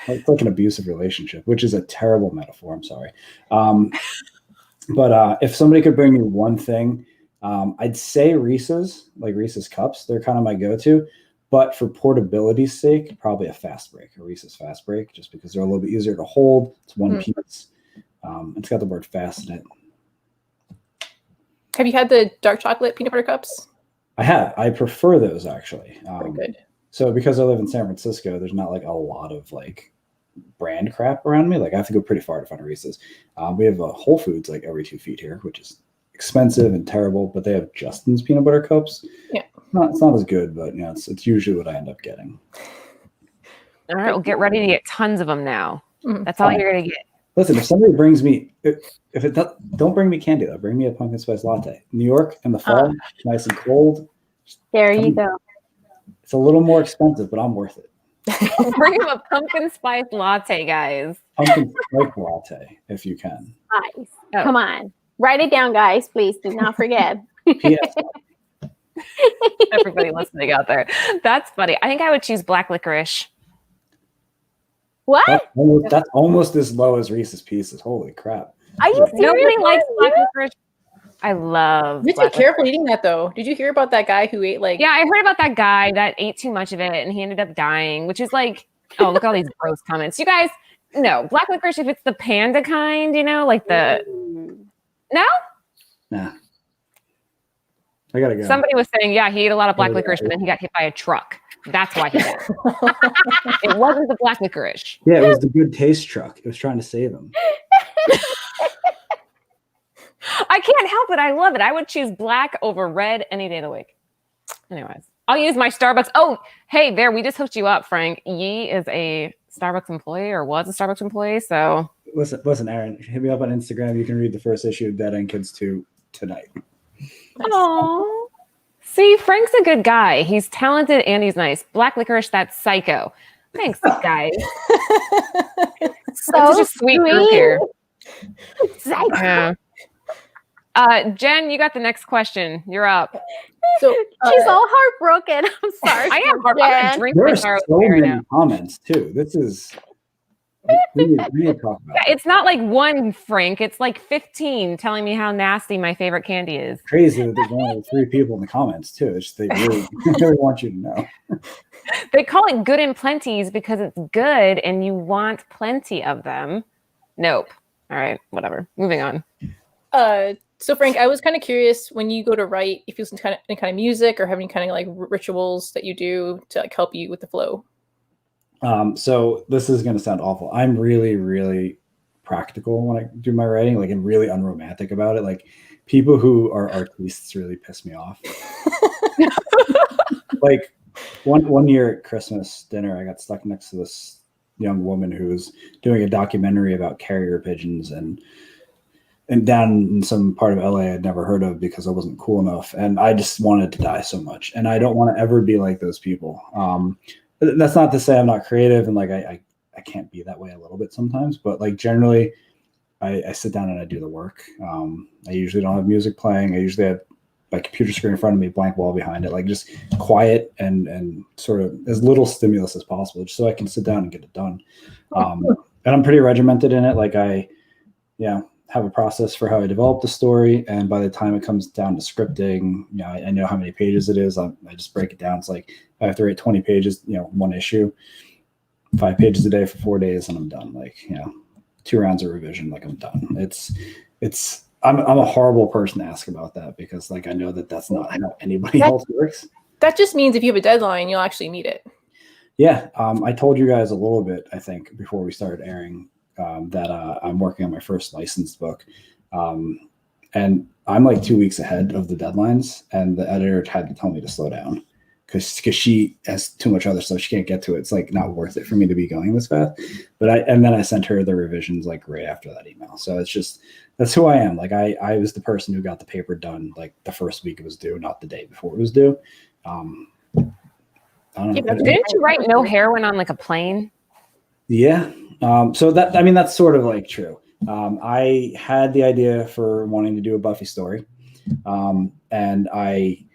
It's like an abusive relationship, which is a terrible metaphor. I'm sorry. But if somebody could bring me one thing, I'd say Reese's, like Reese's cups. They're kind of my go-to. But for portability's sake, probably a fast break, a Reese's fast break, just because they're a little bit easier to hold. It's one piece. It's got the word fast in it. Have you had the dark chocolate peanut butter cups? I have. I prefer those actually. Pretty good. So because I live in San Francisco, there's not like a lot of like brand crap around me. Like I have to go pretty far to find a Reese's. We have a Whole Foods like every 2 feet here, which is expensive and terrible, but they have Justin's peanut butter cups. Yeah. It's not as good, but it's usually what I end up getting. All right, well, get ready to get tons of them now. That's all you're gonna get. Listen, if somebody brings me, don't bring me candy though. Bring me a pumpkin spice latte. New York in the fall, nice and cold. There you go. It's a little more expensive, but I'm worth it. Bring him a pumpkin spice latte, guys. Pumpkin spice latte, if you can. Nice. Oh. Come on. Write it down, guys. Please do not forget. PS. Everybody listening out there. That's funny. I think I would choose black licorice. What? That's almost as low as Reese's Pieces. Holy crap. Are you serious? Nobody likes black licorice. I love. You have to be careful eating that, though. Did you hear about that guy who ate like? Yeah, I heard about that guy that ate too much of it and he ended up dying, which is like, oh, look at all these gross comments. You guys, no, black licorice, if it's the panda kind, you know, like the. No? Nah. I gotta go. Somebody was saying, yeah, he ate a lot of black licorice, but then he got hit by a truck. That's why he died. It wasn't the black licorice. Yeah, it was the good taste truck. It was trying to save him. I can't help it. I love it. I would choose black over red any day of the week. Anyways, I'll use my Starbucks. Oh, hey, there. We just hooked you up, Frank. Yee is a Starbucks employee or was a Starbucks employee. So listen, Aaron, hit me up on Instagram. You can read the first issue of Dead End Kids 2 tonight. Oh, see, Frank's a good guy. He's talented and he's nice. Black licorice, that's psycho. Thanks, guys. So such a sweet group here. Psycho. Jen, you got the next question. You're up. So She's all heartbroken. I'm sorry. I am heartbroken. I'm gonna drink There my are so Charlotte right many now. comments too. This is we need to talk about. Yeah, it's not like one, Frank. It's like 15 telling me how nasty my favorite candy is. Crazy that there's only 3 people in the comments too. It's they really, really want you to know. They call it good and plenties because it's good and you want plenty of them. Nope. All right, whatever. Moving on. So Frank, I was kind of curious when you go to write, if you listen to any kind of music or have any kind of like rituals that you do to like help you with the flow. So this is going to sound awful. I'm really, really practical when I do my writing, like, and really unromantic about it. Like, people who are artists really piss me off. Like one year at Christmas dinner, I got stuck next to this young woman who was doing a documentary about carrier pigeons and down in some part of LA I'd never heard of because I wasn't cool enough. And I just wanted to die so much. And I don't want to ever be like those people. That's not to say I'm not creative and like I can't be that way a little bit sometimes, but like generally I sit down and I do the work. I usually don't have music playing. I usually have my computer screen in front of me, blank wall behind it, like just quiet and sort of as little stimulus as possible, just so I can sit down and get it done. And I'm pretty regimented in it. Like I have a process for how I develop the story. And by the time it comes down to scripting, I know how many pages it is. I just break it down. It's like I have to write 20 pages, one issue, 5 pages a day for 4 days and I'm done. Like, 2 rounds of revision, like I'm done. I'm a horrible person to ask about that because like I know that that's not how anybody else works. That just means if you have a deadline, you'll actually meet it. Yeah. I told you guys a little bit, I think, before we started airing that I'm working on my first licensed book. And I'm like 2 weeks ahead of the deadlines and the editor had to tell me to slow down because she has too much other stuff. She can't get to it. It's like not worth it for me to be going this fast. And then I sent her the revisions like right after that email. So it's just, that's who I am. Like I was the person who got the paper done like the first week it was due, not the day before it was due. I don't know. Didn't you write No Heroine on like a plane? Yeah. So that's sort of like true. I had the idea for wanting to do a Buffy story. And I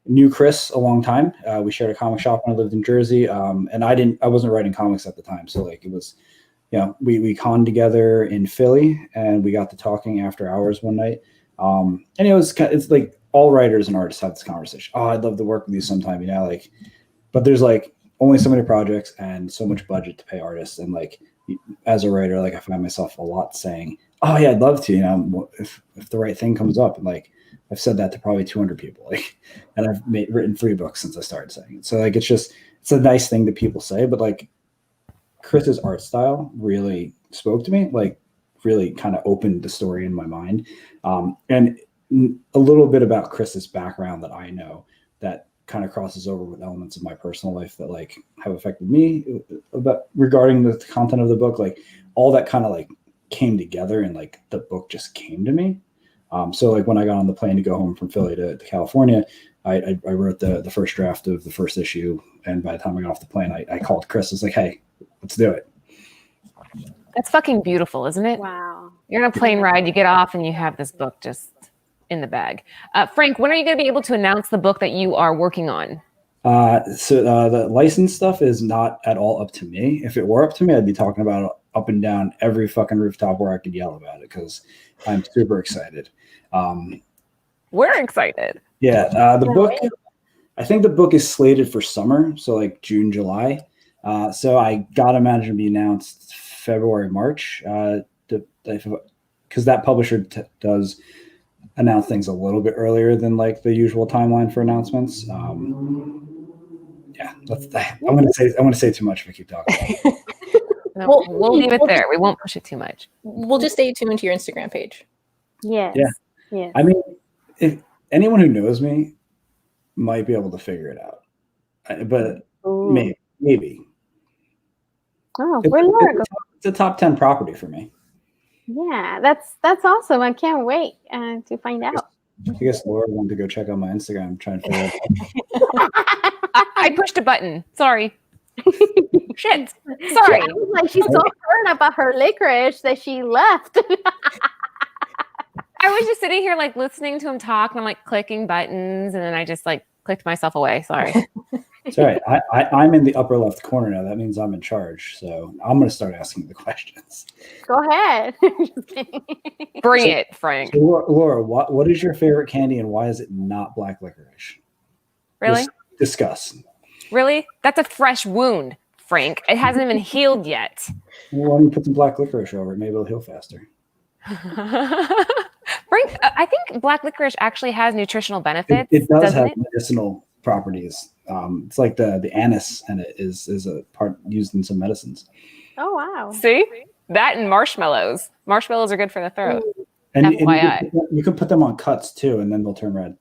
knew Chris a long time. We shared a comic shop when I lived in Jersey. And I wasn't writing comics at the time. So like it was, we conned together in Philly and we got to talking after hours one night. And it's like all writers and artists have this conversation. Oh, I'd love to work with you sometime, but there's like only so many projects and so much budget to pay artists. And like, as a writer, like I find myself a lot saying, oh yeah, I'd love to, if the right thing comes up. And like, I've said that to probably 200 people, like, and I've written 3 books since I started saying it. So like, it's a nice thing that people say, but like Chris's art style really spoke to me, like really kind of opened the story in my mind. And a little bit about Chris's background that I know that kind of crosses over with elements of my personal life that like have affected me about regarding the content of the book. Like all that kind of like came together and like the book just came to me. So like when I got on the plane to go home from Philly to California, I wrote the first draft of the first issue. And by the time I got off the plane, I called Chris. I was like, hey, let's do it. That's fucking beautiful, isn't it? Wow. You're on a plane ride, you get off and you have this book just in the bag. Frank, when are you going to be able to announce the book that you are working on? So the license stuff is not at all up to me. If it were up to me, I'd be talking about it up and down every fucking rooftop where I could yell about it because I'm super excited. We're excited. Yeah, the book. I think the book is slated for summer, so like June, July. So I gotta imagine it'll be announced February, March, because that publisher does announce things a little bit earlier than like the usual timeline for announcements. Yeah, I'm gonna say too much if I keep talking. No, we'll leave it there. We won't push it too much. We'll just stay tuned to your Instagram page. Yes. Yeah. Yes. I mean, if anyone who knows me might be able to figure it out, but maybe. Oh, we're Laura. It's a top 10 property for me. Yeah, that's awesome. I can't wait to find out. I guess Laura wanted to go check out my Instagram, trying to figure out. I pushed a button. Sorry. Shit. Sorry. She's so hurt about her licorice that she left. I was just sitting here like listening to him talk, and I'm like clicking buttons, and then I just like clicked myself away. Sorry. It's all right. I'm in the upper left corner now. That means I'm in charge. So I'm going to start asking the questions. Go ahead. Bring it, Frank. So Laura, what is your favorite candy and why is it not black licorice? Really? Discuss. Really? That's a fresh wound, Frank. It hasn't even healed yet. Well, why don't you put some black licorice over it? Maybe it'll heal faster. Frank, I think black licorice actually has nutritional benefits. It does have medicinal properties. It's like the anise in it is a part used in some medicines. Oh wow! See that and marshmallows. Marshmallows are good for the throat. And FYI, you can put them on cuts too, and then they'll turn red.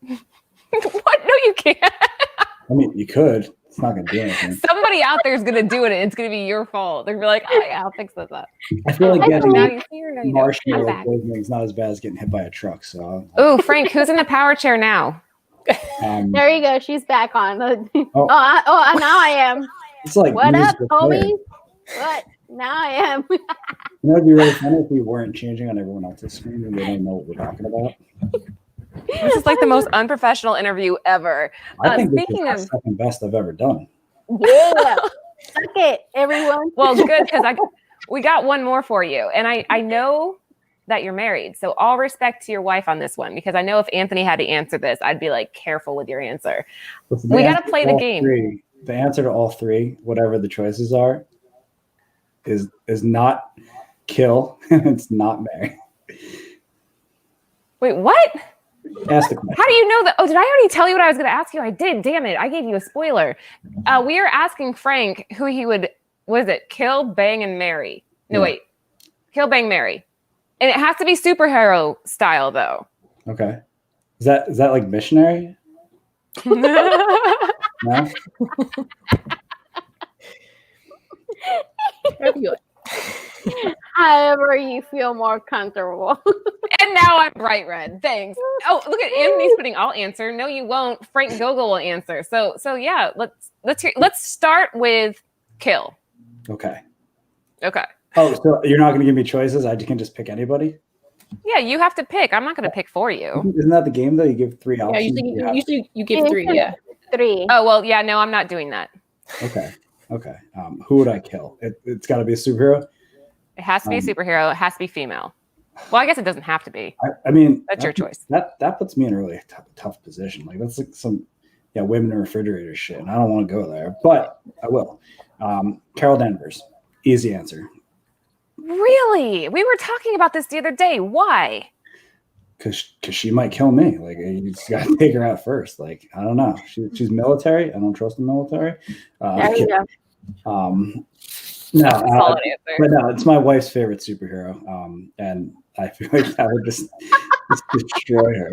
What? No, you can't. I mean, you could. It's not going to do anything. Somebody out there is going to do it, and it's going to be your fault. They're going to be like, "Oh yeah, I'll fix this up." I feel like getting marshmallow poisoning is not as bad as getting hit by a truck. So. Ooh, Frank, who's in the power chair now? There you go. She's back on. Now I am. It's like, what up, homie? What? Now I am. It'd be really funny if we weren't changing on everyone else's screen and they don't know what we're talking about. This is like the most unprofessional interview ever. I think this is the second best I've ever done. Yeah. Suck it, everyone. Well, good, because we got one more for you. And I know that you're married. So all respect to your wife on this one, because I know if Anthony had to answer this, I'd be like, careful with your answer. We got to play the game. The answer to all three, whatever the choices are, is not kill. It's not marry. Wait, what? Ask the question. How do you know that? Oh, did I already tell you what I was going to ask you? I did. Damn it. I gave you a spoiler. We are asking Frank who he would, what is it? Kill, bang, and marry. No, wait. Kill, bang, marry. And it has to be superhero style, though. Okay. Is that like missionary? No? However you feel more comfortable. And now I'm bright red. Thanks. Oh, look at Anthony's putting I'll answer. No, you won't. Frank Gogol will answer. So yeah, let's start with kill. Okay. Okay. Oh, so you're not going to give me choices? I can just pick anybody? Yeah, you have to pick. I'm not going to pick for you. Isn't that the game, though? You give three options? Yeah, usually you give three, yeah. Three. Oh, well, yeah, no, I'm not doing that. Okay. Who would I kill? It's got to be a superhero? It has to be a superhero. It has to be female. Well, I guess it doesn't have to be. I mean, that's your choice. That puts me in a really tough position. Like, that's like some women in refrigerator shit, and I don't want to go there, but I will. Carol Danvers. Easy answer. Really? We were talking about this the other day. Why? Because she might kill me. Like, you just got to take her out first. Like, I don't know. She's military. I don't trust the military. There you go. But no, it's my wife's favorite superhero. And I feel like I would just destroy her.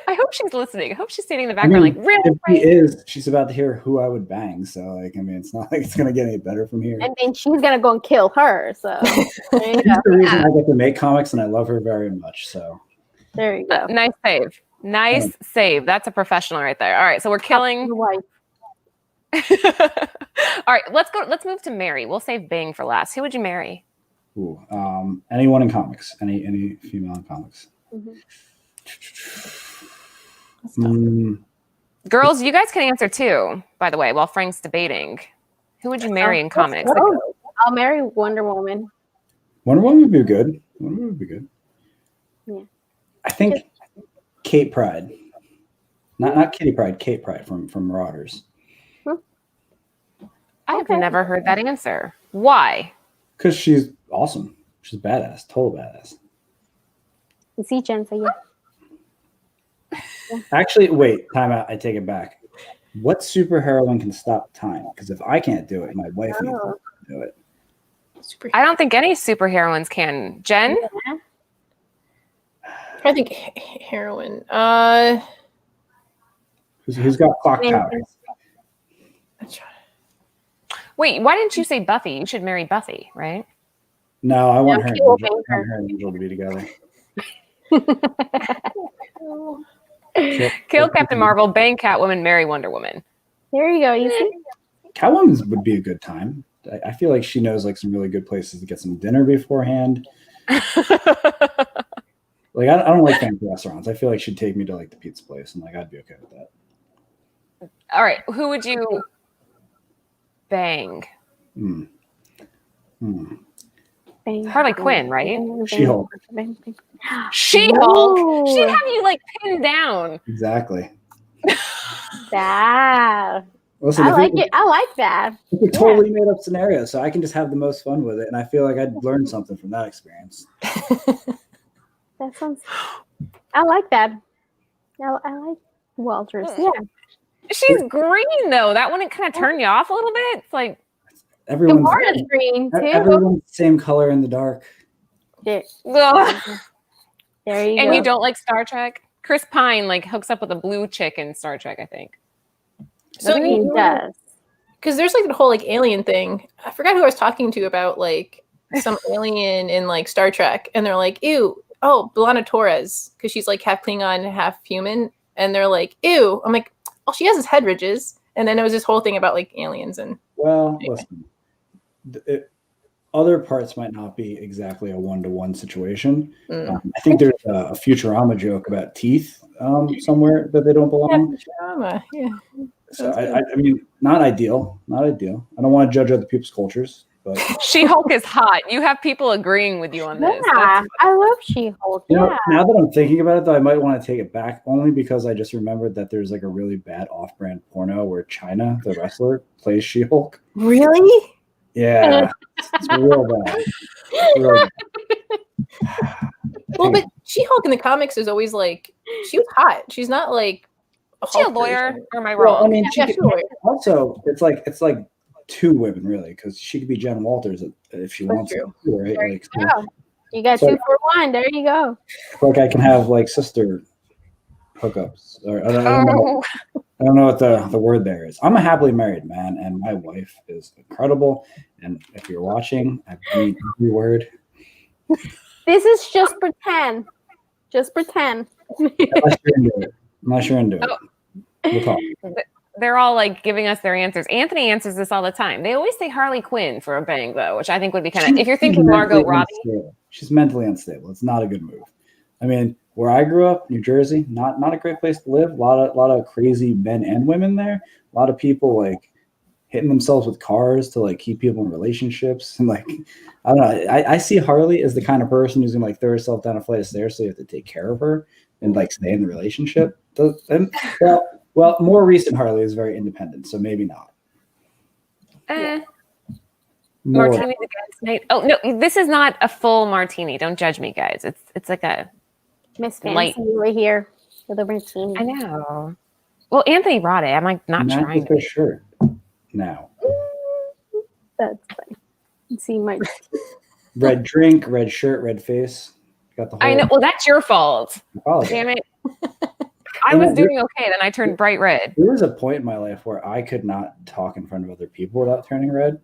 I hope she's listening. I hope she's standing in the background like, really? If she's about to hear who I would bang. So, like, I mean, it's not like it's going to get any better from here. And then she's going to go and kill her. So, That's the reason I get to make comics, and I love her very much. So, there you go. Nice save. Nice save. That's a professional right there. All right. So, we're killing. Wife. All right. Let's move to marry. We'll save bang for last. Who would you marry? Ooh, anyone in comics. Any female in comics. Girls, you guys can answer too, by the way, while Frank's debating. Who would you marry in comics? I'll marry Wonder Woman. Wonder Woman would be good. I think Kate Pride. Not Kitty Pride, Kate Pride from Marauders. I have never heard that answer. Why? Because she's awesome. She's badass, total badass. See, Jen, so yeah. Actually, wait, time out. I take it back. What superheroine can stop time? Because if I can't do it, my wife needs to do it. I don't think any superheroines can. Jen? I think heroin. Who's got clock tower? Wait, why didn't you say Buffy? You should marry Buffy, right? No, I want her and Angel to be together. Kill Captain Marvel, bang Catwoman, marry Wonder Woman. There you go. You see? Catwoman would be a good time. I feel like she knows like some really good places to get some dinner beforehand. Like I don't like fancy restaurants. I feel like she'd take me to like the pizza place, and like I'd be okay with that. All right, who would you bang? Harley Quinn, right? She-Hulk. She-Hulk. She'd have you like pinned down. Exactly. That. Listen, I like it. I like that. It's a totally made up scenario, so I can just have the most fun with it, and I feel like I'd learn something from that experience. That sounds. I like that. I like Walters. Yeah. She's green though. That wouldn't kind of turn you off a little bit. It's like everyone's green too. Everyone's the same color in the dark. There you and go. you don't like Star Trek? Chris Pine like hooks up with a blue chick in Star Trek, I think. So he does. Because there's like the whole like alien thing. I forgot who I was talking to about like some alien in like Star Trek, and they're like, "Ew, oh, B'Elanna Torres," because she's like half Klingon, half human, and they're like, "Ew." I'm like, "Oh, she has his head ridges," and then it was this whole thing about like aliens and. Well, listen, other parts might not be exactly a 1-to-1 situation. I think there's a Futurama joke about teeth somewhere that they don't belong. Futurama, yeah. So I mean, not ideal. I don't want to judge other people's cultures, but She-Hulk is hot. You have people agreeing with you on this. Yeah, I love She-Hulk. you know, now that I'm thinking about it, though, I might want to take it back only because I just remembered that there's like a really bad off-brand porno where China, the wrestler, plays She-Hulk. Really? Yeah, it's real bad. It's real bad. Well, but She-Hulk in the comics is always like she was hot. She's not like Is she a lawyer? Or am I Well, wrong? I mean, Yeah, she's a lawyer. also it's like two women really, because she could be Jen Walters if she wants true. to, right? There Like, you go. You got So- 2 for 1. There you go. like I can have like sister hookups, or I don't know what the word there is. I'm a happily married man, and my wife is incredible. And if you're watching, I believe every word. This is just pretend. Just pretend. Unless you're into it. We'll talk. They're all like giving us their answers. Anthony answers this all the time. They always say Harley Quinn for a bang, though, which I think would be kind of. If you're thinking Margot Robbie, she's mentally unstable. It's not a good move. I mean, where I grew up, New Jersey, not a great place to live. A lot of crazy men and women there. A lot of people like hitting themselves with cars to like keep people in relationships, and like I don't know. I see Harley as the kind of person who's gonna like throw herself down a flight of stairs, so you have to take care of her and like stay in the relationship. Well, more recent Harley is very independent, so maybe not. More. Martini the guys night. Oh no, this is not a full martini. Don't judge me, guys. It's like a Miss Light. Fancy, you were here with a martini. I know. Well, Anthony brought it. I'm like not trying for to. sure. Now, That's funny. Let's see my. red drink, red shirt, red face. Got the whole. I know. Well, that's your fault. Apologize. Damn it. I was doing okay, then I turned bright red. There was a point in my life where I could not talk in front of other people without turning red.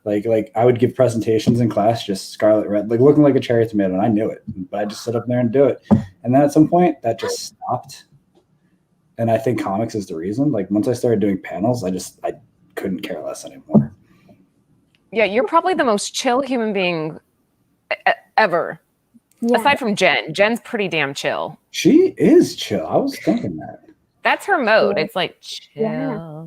Like I would give presentations in class just scarlet red, like looking like a cherry tomato, and I knew it, but I just sit up there and do it. And then at some point that just stopped. And I think comics is the reason. Like once I started doing panels, I couldn't care less anymore. Yeah, you're probably the most chill human being ever. Yeah. Aside from Jen. Jen's pretty damn chill. She is chill. I was thinking that. That's her mode. It's like chill. Yeah.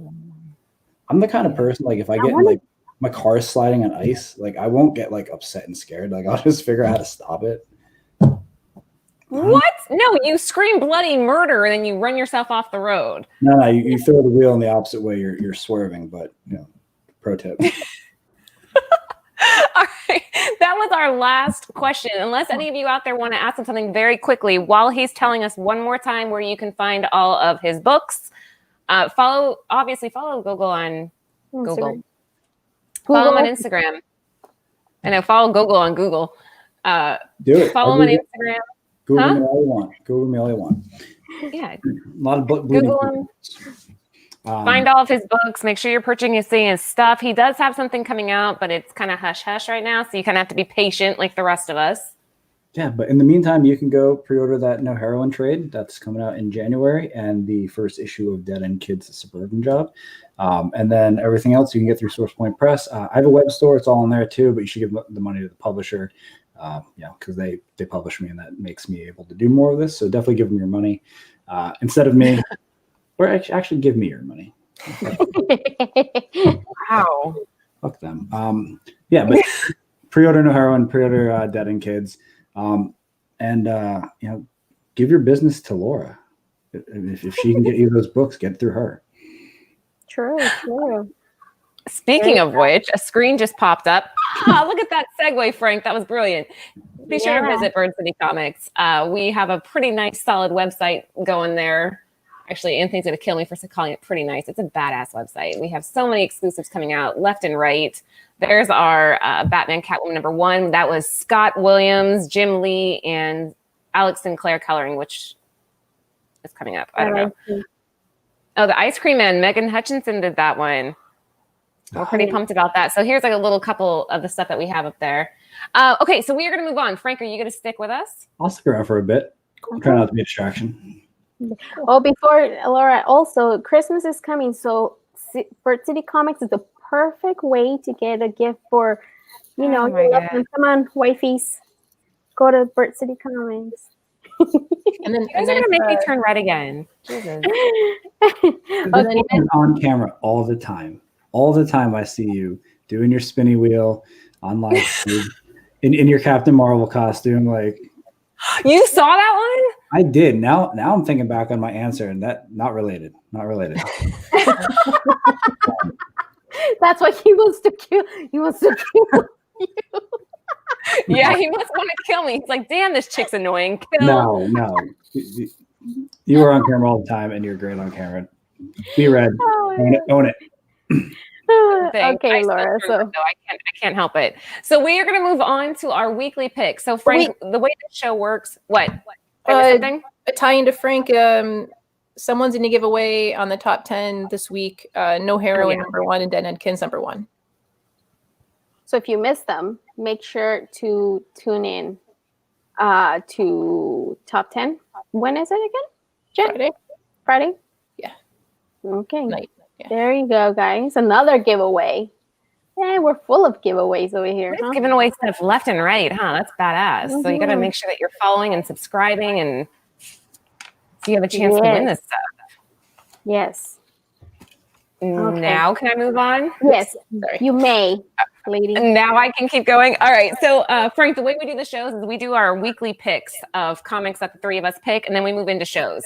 I'm the kind of person, like if I get in, like my car is sliding on ice, like I won't get like upset and scared. Like I'll just figure out how to stop it. What? No, you scream bloody murder and then you run yourself off the road. No, you throw the wheel in the opposite way. You're swerving, but pro tip. All right. That was our last question. Unless any of you out there want to ask him something very quickly while he's telling us one more time where you can find all of his books. Follow Gogol on Google. Follow him on Instagram. I know, follow Gogol on Google. Do it. Follow him on Instagram. Google me all you want. Google me all you want. Yeah. A lot of Google him. Find all of his books. Make sure you're purchasing his stuff. He does have something coming out, but it's kind of hush-hush right now, so you kind of have to be patient like the rest of us. Yeah, but in the meantime, you can go pre-order that No Heroine trade. That's coming out in January, and the first issue of Dead End Kids' Suburban Job. And then everything else you can get through SourcePoint Press. I have a web store. It's all in there, too, but you should give the money to the publisher. Because they publish me, and that makes me able to do more of this. So definitely give them your money instead of me, or actually give me your money. Wow. Fuck them. But pre-order No Heroine, pre-order Dead End Kids, and give your business to Laura. If she can get you those books, get through her. True. Speaking of which, a screen just popped up. Look at that segue, Frank. That was brilliant. Be sure to visit Bird City Comics. We have a pretty nice, solid website going there. Actually, Anthony's going to kill me for calling it pretty nice. It's a badass website. We have so many exclusives coming out left and right. There's our Batman Catwoman #1. That was Scott Williams, Jim Lee, and Alex Sinclair coloring, which is coming up. I don't know. Oh, the Ice Cream Man. Megan Hutchinson did that one. We're pretty pumped about that. So here's like a little couple of the stuff that we have up there. Okay, so we are going to move on. Frank, are you going to stick with us? I'll stick around for a bit. I'm trying not to be a distraction. Well, before Laura, also Christmas is coming, so Bird City Comics is the perfect way to get a gift for, your loved one. Come on, wifeys, go to Bird City Comics. And then you guys are gonna make me turn red again. Jesus. On camera all the time. All the time I see you doing your spinny wheel on live stream in your Captain Marvel costume. Like, you saw that one? I did. Now I'm thinking back on my answer, and that not related. That's why he wants to kill. He wants to kill you. Yeah, he must want to kill me. He's like, damn, this chick's annoying. Kill. No. You were on camera all the time, and you're great on camera. Be red. Own it. Okay, Laura. So I can't help it. So we are going to move on to our weekly pick. So Frank, the way the show works, what? A tie into Frank. Someone's going to give away on the top 10 this week. No Heroine #1 and Dead End Kids #1. So if you miss them, make sure to tune in to top 10. When is it again? Jen? Friday? Yeah. Okay. Night. Yeah. There you go, guys. Another giveaway. Hey, we're full of giveaways over here. We're giving away stuff left and right, huh? That's badass. Mm-hmm. So you got to make sure that you're following and subscribing, and so you have a chance to win this stuff. Yes. Okay. Now can I move on? Yes. Sorry. You may, lady. Now I can keep going. All right. So Frank, the way we do the shows is we do our weekly picks of comics that the three of us pick, and then we move into shows.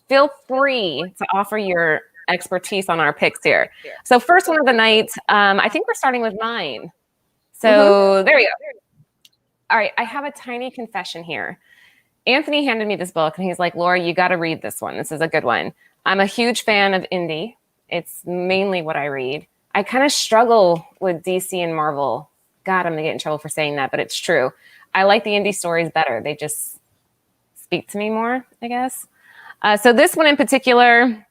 Feel free to offer your expertise on our picks here. So first one of the night, I think we're starting with mine. So there we go. All right, I have a tiny confession here. Anthony handed me this book and he's like, Laura, you got to read this one. This is a good one. I'm a huge fan of indie. It's mainly what I read. I kind of struggle with DC and Marvel. God, I'm gonna get in trouble for saying that, but it's true. I like the indie stories better. They just speak to me more, I guess. So this one in particular,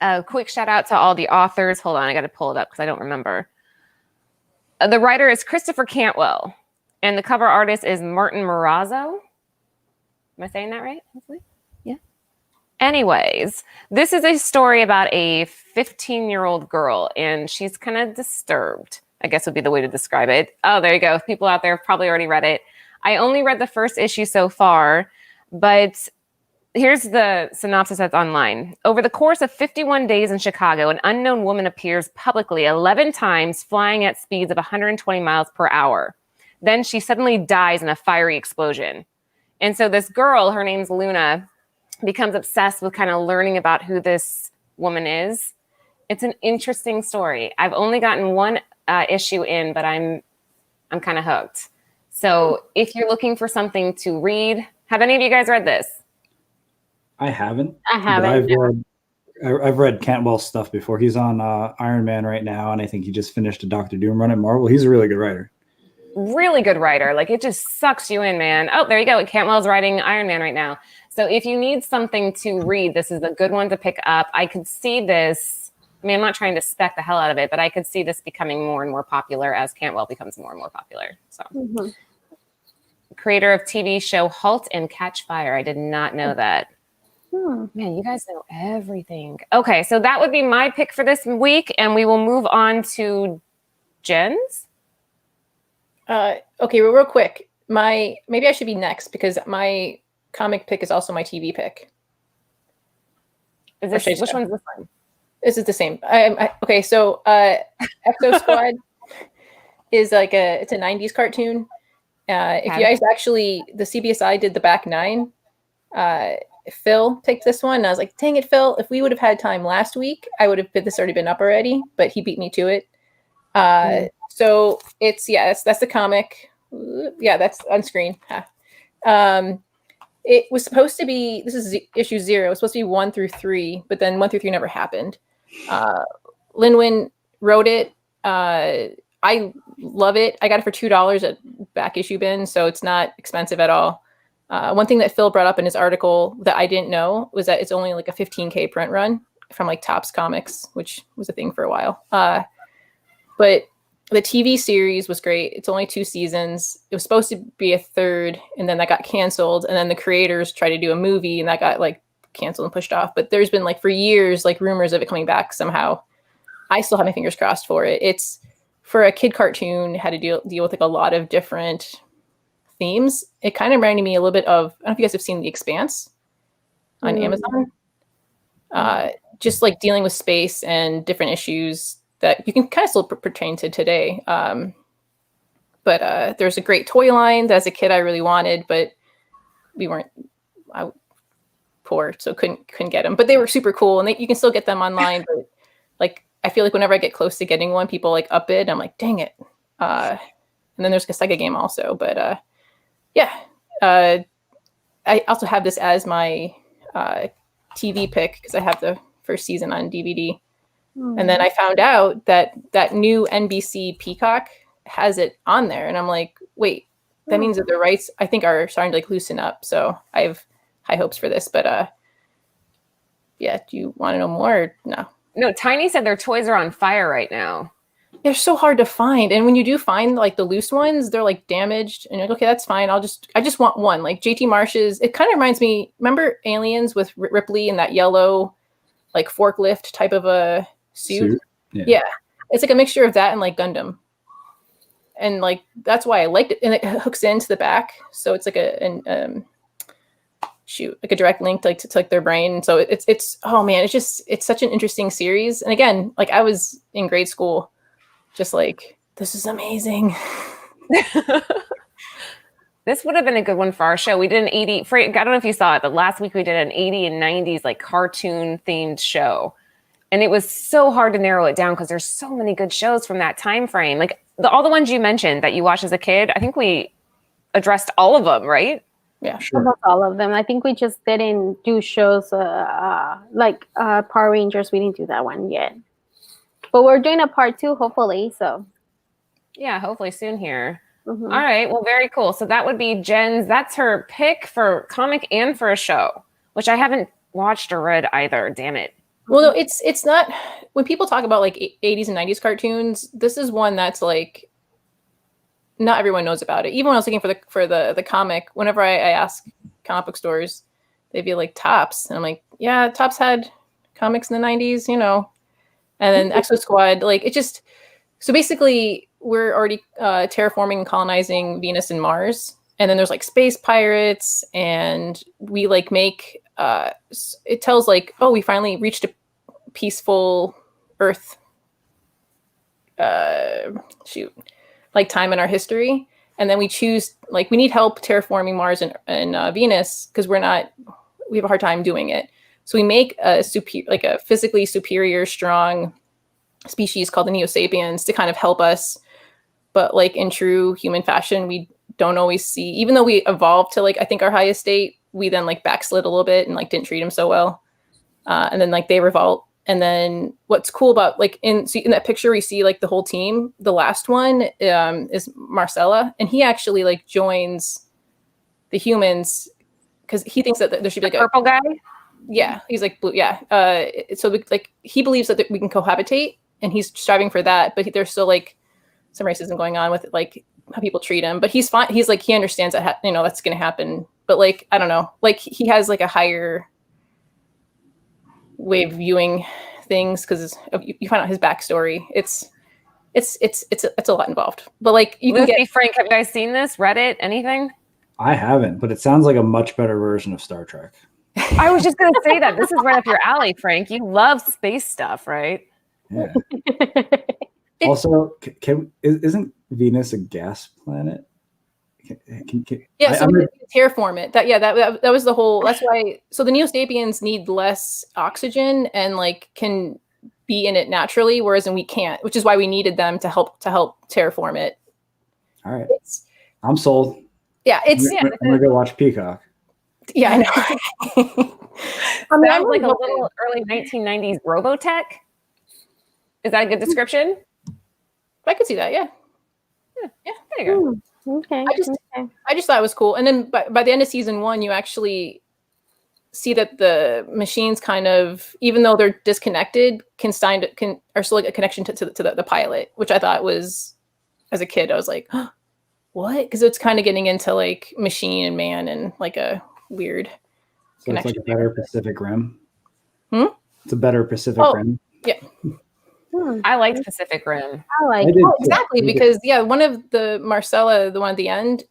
a quick shout out to all the authors. Hold on, I got to pull it up because I don't remember. The writer is Christopher Cantwell, and the cover artist is Martin Morazzo. Am I saying that right? Hopefully, yeah. Anyways, this is a story about a 15-year-old girl, and she's kind of disturbed, I guess would be the way to describe it. Oh, there you go. People out there have probably already read it. I only read the first issue so far, but here's the synopsis that's online. Over the course of 51 days in Chicago, an unknown woman appears publicly 11 times, flying at speeds of 120 miles per hour. Then she suddenly dies in a fiery explosion. And so this girl, her name's Luna, becomes obsessed with kind of learning about who this woman is. It's an interesting story. I've only gotten one issue in, but I'm kind of hooked. So if you're looking for something to read, have any of you guys read this? I haven't. I haven't. I've read Cantwell's stuff before. He's on Iron Man right now, and I think he just finished a Doctor Doom run at Marvel. He's a really good writer. Really good writer. Like, it just sucks you in, man. Oh, there you go. Cantwell's writing Iron Man right now. So if you need something to read, this is a good one to pick up. I could see this. I mean, I'm not trying to spec the hell out of it, but I could see this becoming more and more popular as Cantwell becomes more and more popular. So, creator of TV show *Halt and Catch Fire*. I did not know that. Man, you guys know everything. Okay, so that would be my pick for this week, and we will move on to Jen's. Okay, well, real quick. Maybe I should be next because my comic pick is also my TV pick. Is this which one's this one? This is the same. Okay, so Exo Squad is like it's a 90s cartoon. If you guys actually, the CBSI did the back 9. Phil picked this one. And I was like, dang it, Phil, if we would have had time last week, I would have this already been up already, but he beat me to it. So it's, that's the comic. Yeah, that's on screen. It was supposed to be, this is issue 0. It was supposed to be 1 through 3, but then 1 through 3 never happened. Linwin wrote it. I love it. I got it for $2 at back issue bin, so it's not expensive at all. One thing that Phil brought up in his article that I didn't know was that it's only like a 15K print run from like Topps Comics, which was a thing for a while. But the TV series was great. It's only 2 seasons. It was supposed to be a 3rd, and then that got canceled. And then the creators tried to do a movie, and that got like canceled and pushed off. But there's been like for years, like rumors of it coming back somehow. I still have my fingers crossed for it. It's for a kid cartoon, had to deal with like a lot of different themes. It kind of reminded me a little bit of, I don't know if you guys have seen The Expanse on Amazon. Just like dealing with space and different issues that you can kind of still pertain to today. But there's a great toy line that as a kid I really wanted, but we weren't poor, so couldn't get them. But they were super cool, and you can still get them online. But like, I feel like whenever I get close to getting one, people like up it. I'm like, dang it. And then there's a Sega game also. But I also have this as my TV pick because I have the first season on DVD. And then I found out that new NBC Peacock has it on there. And I'm like, wait, that means that the rights, I think, are starting to like loosen up. So I have high hopes for this. But do you want to know more? Or no? No, Tiny said their toys are on fire right now. They're so hard to find. And when you do find like the loose ones, they're like damaged. And you're like, okay, that's fine. I just want one. Like JT Marsh's, it kind of reminds me, remember Aliens with Ripley and that yellow like forklift type of a suit? Yeah. It's like a mixture of that and like Gundam. And like, that's why I liked it. And it hooks into the back. So it's like like a direct link to like their brain. So it's oh man, it's such an interesting series. And again, like I was in grade school, just like, this is amazing. This would have been a good one for our show. We did an 80, I don't know if you saw it, but last week we did an 80 and 90s like cartoon themed show. And it was so hard to narrow it down because there's so many good shows from that time frame. Like all the ones you mentioned that you watched as a kid, I think we addressed all of them, right? Yeah, sure. Almost all of them. I think we just didn't do shows like Power Rangers. We didn't do that one yet. But we're doing a part 2, hopefully. So yeah, hopefully soon here. All right. Well, very cool. So that would be Jen's. That's her pick for comic and for a show, which I haven't watched or read either. Damn it. Well, no, it's not. When people talk about like 80s and 90s cartoons, this is one that's like not everyone knows about it. Even when I was looking for the comic, whenever I ask comic book stores, they'd be like Topps, and I'm like, yeah, Topps had comics in the 90s, you know. And then Exo Squad, like it just. So basically, we're already terraforming and colonizing Venus and Mars. And then there's like space pirates, and we like make, it tells like, oh, we finally reached a peaceful Earth, like time in our history. and then we choose, like, we need help terraforming Mars and Venus because we have a hard time doing it. So we make a physically superior, strong species called the Neo Sapiens to kind of help us. But like in true human fashion, we don't always see, even though we evolved to like, I think our highest state, we then like backslid a little bit and like didn't treat them so well. And then like they revolt. And then what's cool about like in that picture, we see like the whole team. The last one is Marcella, and he actually like joins the humans because he thinks that there should be like a purple guy. Yeah, he's like blue. Yeah. So like he believes that we can cohabitate, and he's striving for that. But there's still like some racism going on with like how people treat him. But he's fine. He's like he understands that that's going to happen. But like I don't know, like he has like a higher way of viewing things because you find out his backstory. It's a lot involved. But like you can Lucy, Frank, have you guys seen this? Read it? Anything? I haven't, but it sounds like a much better version of Star Trek. I was just going to say that. This is right up your alley, Frank. You love space stuff, right? Yeah. Also, isn't Venus a gas planet? Yeah, so we terraform it. That was the whole. That's why. So the Neo Sapiens need less oxygen and like can be in it naturally, whereas we can't. Which is why we needed them to help terraform it. All right, I'm sold. Yeah, I'm gonna go watch Peacock. Yeah, I know. Sounds like a little early 1990s Robotech. Is that a good description? I could see that. Yeah. There you go. Okay. I just thought it was cool. And then by the end of season 1, you actually see that the machines kind of, even though they're disconnected, are still like a connection to the pilot, which I thought was, as a kid, I was like, oh, what? Because it's kind of getting into like machine and man and like a weird connection. It's like a better Pacific Rim. It's a better Pacific Rim. Yeah. I liked Pacific Rim. Exactly, because one of the Marcella, the one at the end,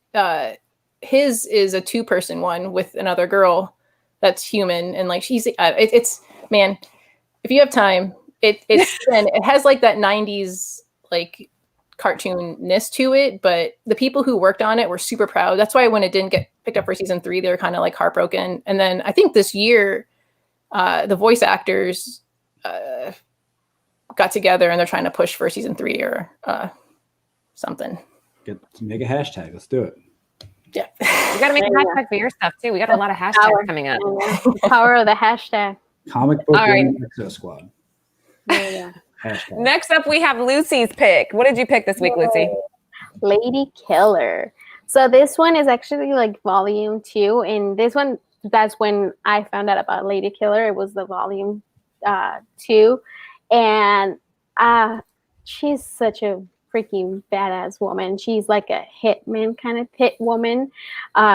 his is a 2-person one with another girl that's human, and like it's man, if you have time, it has like that 90s like cartoonness to it, but the people who worked on it were super proud. That's why when it didn't get picked up for season 3, they were kind of like heartbroken. And then I think this year, the voice actors got together and they're trying to push for season 3 or something. Make a hashtag. Let's do it. Yeah. You got to make a hashtag for your stuff too. We got a lot of hashtags coming up. The power of the hashtag. Comic book Exo Squad. Yeah. Hashtag. Next up, we have Lucy's pick. What did you pick this week, Lucy? Lady Killer. So this one is actually like volume 2, and this one, that's when I found out about Lady Killer. It was the volume 2. And she's such a freaking badass woman. She's like a hitman kind of hit woman.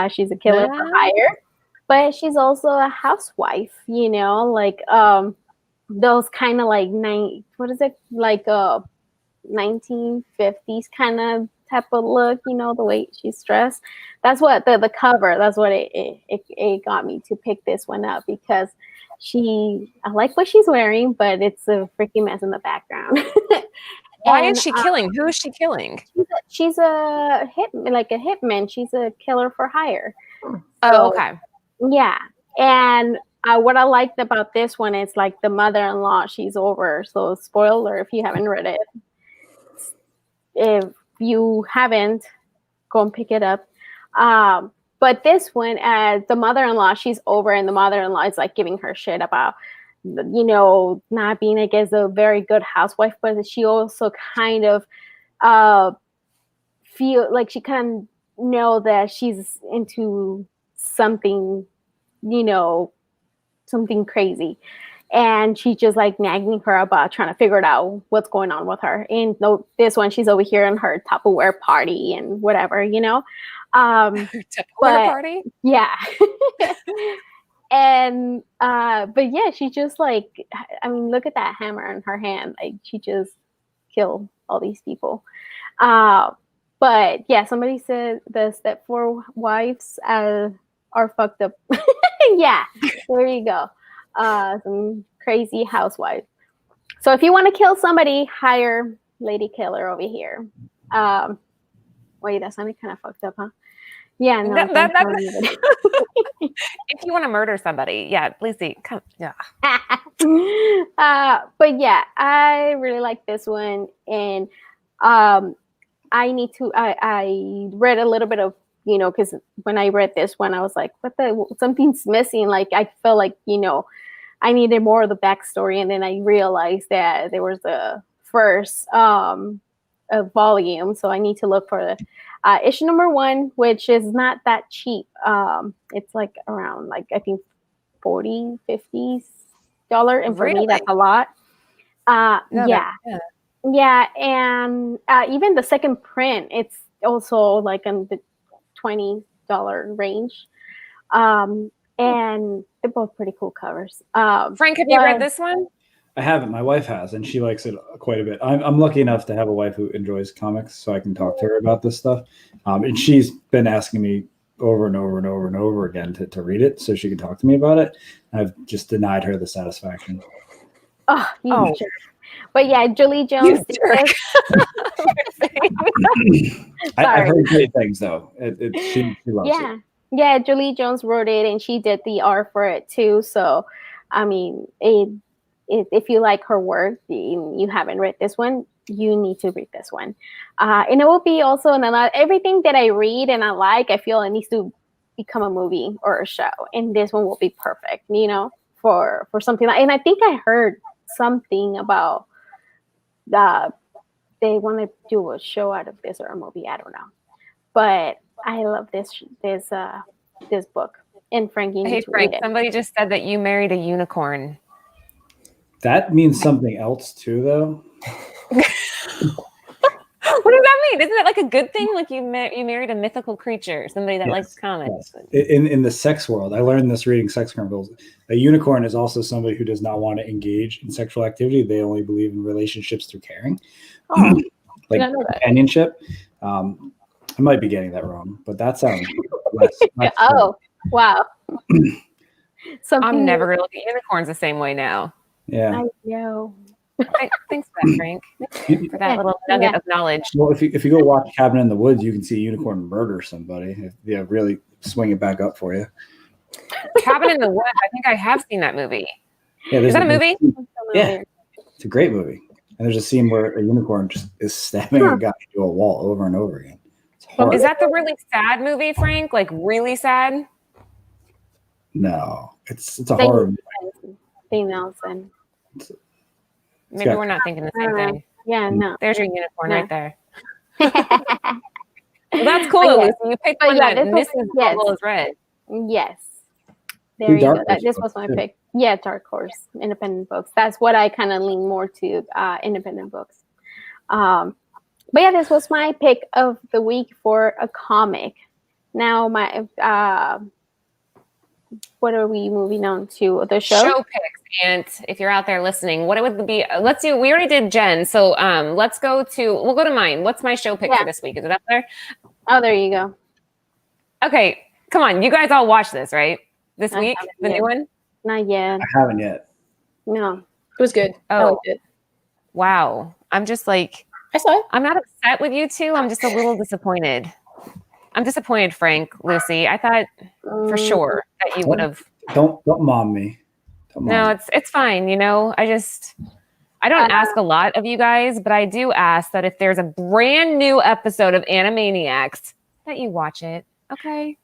She's a killer for hire, but she's also a housewife, like those kind of like 1950s kind of type of look, the way she's dressed. That's what the cover, that's what it got me to pick this one up, because I like what she's wearing, but it's a freaking mess in the background. Why is she killing? Who is she killing? She's a hitman. She's a killer for hire. Oh, okay. Yeah. And what I liked about this one is like the mother-in-law, she's over. So spoiler if you haven't read it. If you haven't, go and pick it up. But this one, the mother-in-law, she's over, and the mother-in-law is like giving her shit about, not being, I guess, a very good housewife, but she also kind of feel like she kind of know that she's into something, something crazy. And she's just like nagging her about trying to figure it out what's going on with her. And this one, she's over here in her Tupperware party and whatever, Tupperware party? Yeah. And but yeah, she just like, look at that hammer in her hand. Like, she just killed all these people. But yeah, somebody said the step 4 wives are fucked up. Yeah, there you go. Some crazy housewife. So if you want to kill somebody, hire Lady Killer over here. Wait, that sounded kind of fucked up, huh? Yeah, no. If you want to murder somebody, yeah, please see. Come, yeah. But yeah, I really like this one, and I need to. I read a little bit of, you know, because when I read this one, I was like, what the, something's missing. Like I felt like, you know, I needed more of the backstory, and then I realized that there was a first volume, so I need to look for the issue number 1, which is not that cheap. It's like around, like, I think $40, $50, and for me that's a lot. Yeah, and even the second print, it's also like in the $20 range. And they're both pretty cool covers. Frank, have you read this one? I haven't. My wife has, and she likes it quite a bit. I'm lucky enough to have a wife who enjoys comics, so I can talk to her about this stuff. And she's been asking me over and over and over and over again to read it so she can talk to me about it. I've just denied her the satisfaction. Oh, you jerk. But yeah, Julie Jones. I've heard great things, though. She loves it. Yeah, Julie Jones wrote it, and she did the art for it too. So, I mean, if you like her work, you haven't read this one, you need to read this one. And it will be also everything that I read and I like, I feel it needs to become a movie or a show, and this one will be perfect, you know, for something like. And I think I heard something about they want to do a show out of this or a movie. I don't know, but I love this book. And Frank, you need to read it. Somebody just said that you married a unicorn. That means something else too, though. What does that mean? Isn't that like a good thing? Like you married a mythical creature, somebody that likes comics. Yes. In the sex world, I learned this reading Sex Criminals. A unicorn is also somebody who does not want to engage in sexual activity. They only believe in relationships through caring, like companionship. I might be getting that wrong, but that sounds less. Oh, wow. I'm never going to look at unicorns the same way now. Yeah. I know. Thanks for that, Frank. For that little nugget of knowledge. Well, if you go watch Cabin in the Woods, you can see a unicorn murder somebody. Really swing it back up for you. Cabin in the Woods. I think I have seen that movie. Yeah, is that a movie? Yeah, it's a great movie. And there's a scene where a unicorn just is stabbing a guy into a wall over and over again. Is that the really sad movie, Frank? Like really sad? No, it's a horror movie. Females and maybe we're not thinking the same thing. Yeah, no. There's your unicorn right there. Well, that's cool. Lucy. You picked one that Mrs. Gogol is red. Yes. There you go. This was my pick. Yeah, Dark Horse, independent books. That's what I kind of lean more to, independent books. But yeah, this was my pick of the week for a comic. Now my what are we moving on to? The show? Show picks. And if you're out there listening, what it would be, let's do, we already did Jen. So we'll go to mine. What's my show pick for this week? Is it up there? Oh, there you go. Okay. Come on. You guys all watched this, right? This week? The new one? Not yet. I haven't yet. No. It was good. Oh, I liked it. Wow. I'm just like, I saw it. I'm not upset with you two. I'm just a little disappointed. I'm disappointed, Frank, Lucy. I thought for sure that you would have. Don't mom me. No, it's fine. You know, I don't ask a lot of you guys, but I do ask that if there's a brand new episode of Animaniacs, that you watch it. Okay.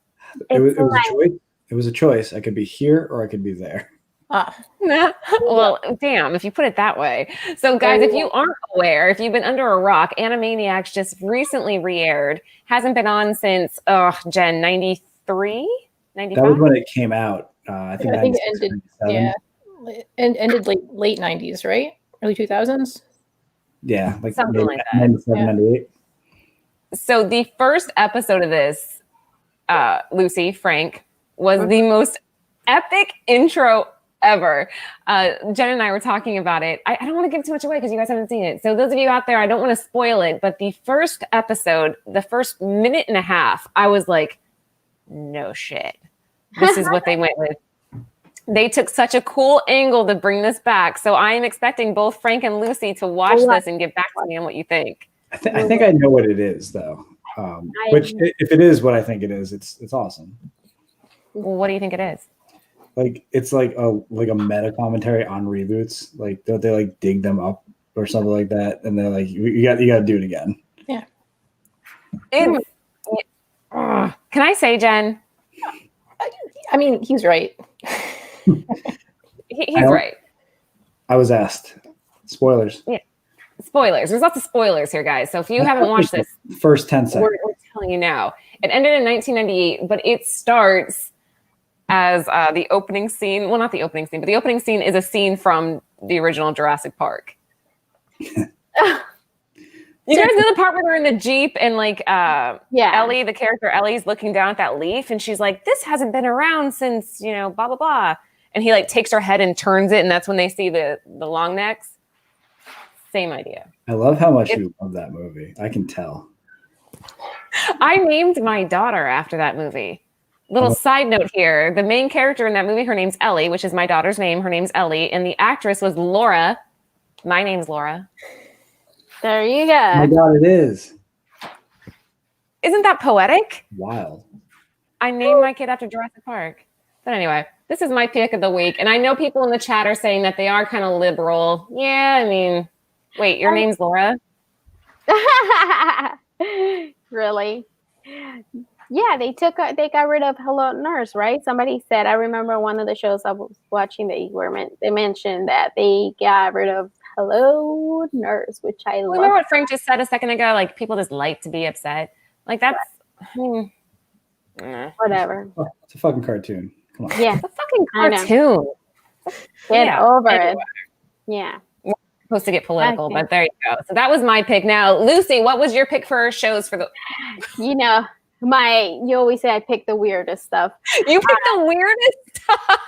It was a choice. It was a choice. I could be here or I could be there. Well, damn, if you put it that way. So, guys, if you aren't aware, if you've been under a rock, Animaniacs just recently re-aired. Hasn't been on since, Jen, 93? 95? That was when it came out. I think it ended. Yeah, and ended late 90s, right? Early 2000s. Yeah, like something like that. 97, 98. So the first episode of this, Lucy, Frank, was the most epic intro ever. Jen and I were talking about it. I don't want to give too much away because you guys haven't seen it. So those of you out there, I don't want to spoil it, but the first episode, the first minute and a half, I was like, no shit. This is what they went with. They took such a cool angle to bring this back. So I am expecting both Frank and Lucy to watch this and get back to me on what you think. I think I know what it is, though. Which, if it is what I think it is, it's awesome. Well, what do you think it is? Like it's like a meta commentary on reboots. Like don't they like dig them up or something like that? And they're like, you got to do it again. Yeah. Can I say, Jen? I mean, he's right. He's right. I was asked. Spoilers. Yeah. Spoilers. There's lots of spoilers here, guys. So if you haven't watched this, first 10 seconds, we're telling you now. It ended in 1998, but it starts as the opening scene. Well, not the opening scene, but the opening scene is a scene from the original Jurassic Park. You guys know the part where they're in the Jeep and like Ellie, the character Ellie's looking down at that leaf and she's like, this hasn't been around since, blah, blah, blah. And he like takes her head and turns it. And that's when they see the long necks. Same idea. I love how much you love that movie. I can tell. I named my daughter after that movie. Little side note here. The main character in that movie, her name's Ellie, which is my daughter's name. Her name's Ellie. And the actress was Laura. My name's Laura. There you go. Oh my God, it is. Isn't that poetic? Wild. I named my kid after Jurassic Park. But anyway, this is my pick of the week. And I know people in the chat are saying that they are kind of liberal. Yeah, I mean, wait, your name's Laura? Really? Yeah, they got rid of Hello Nurse, right? Somebody said, I remember one of the shows I was watching, they mentioned that they got rid of Hello Nurse, which I love. Remember what Frank just said a second ago? Like, people just like to be upset. Like, that's, whatever. Oh, it's a fucking cartoon. Come on. Yeah. It's a fucking cartoon. Get over it. Yeah. We're supposed to get political, but there you go. So that was my pick. Now, Lucy, what was your pick for shows for the... You always say I pick the weirdest stuff. You picked the weirdest stuff?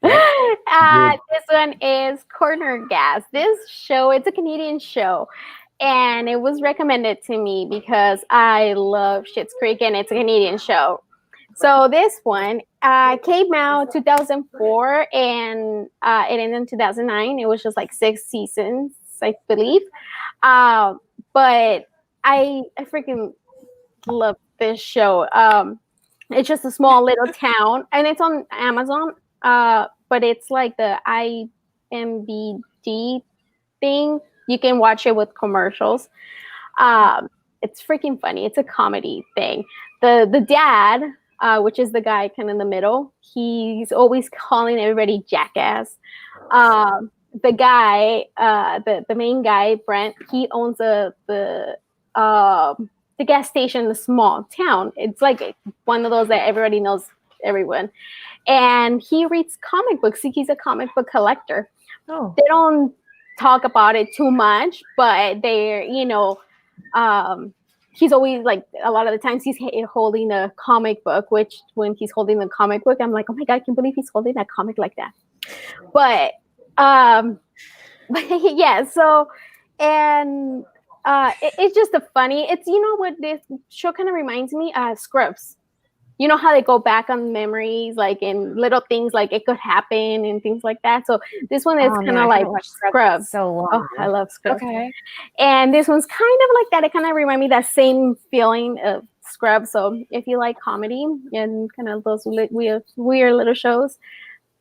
This one is Corner Gas. This show, it's a Canadian show, and it was recommended to me because I love Schitt's Creek, and it's a Canadian show. So this one came out 2004, and it ended in 2009. It was just like 6 seasons, I believe. But I freaking love this show. It's just a small little town, and it's on Amazon. But it's like the IMBD thing. You can watch it with commercials. It's freaking funny. It's a comedy thing. The dad, which is the guy kind of in the middle, he's always calling everybody jackass. The guy, the main guy, Brent, he owns the gas station in the small town. It's like one of those that everybody knows everyone. And he reads comic books. He's a comic book collector. Oh. They don't talk about it too much, but they're, he's always like, a lot of the times he's holding a comic book, which when he's holding the comic book, I'm like, oh my God, I can't believe he's holding that comic like that. But yeah, so, and it's just a funny, it's, what this show kind of reminds me of Scrubs. You know how they go back on memories, like in little things, like it could happen and things like that. So this one is kind of like Scrubs. So long. Oh, I love Scrubs. Okay. And this one's kind of like that. It kind of reminds me of that same feeling of Scrubs. So if you like comedy and kind of those weird little shows,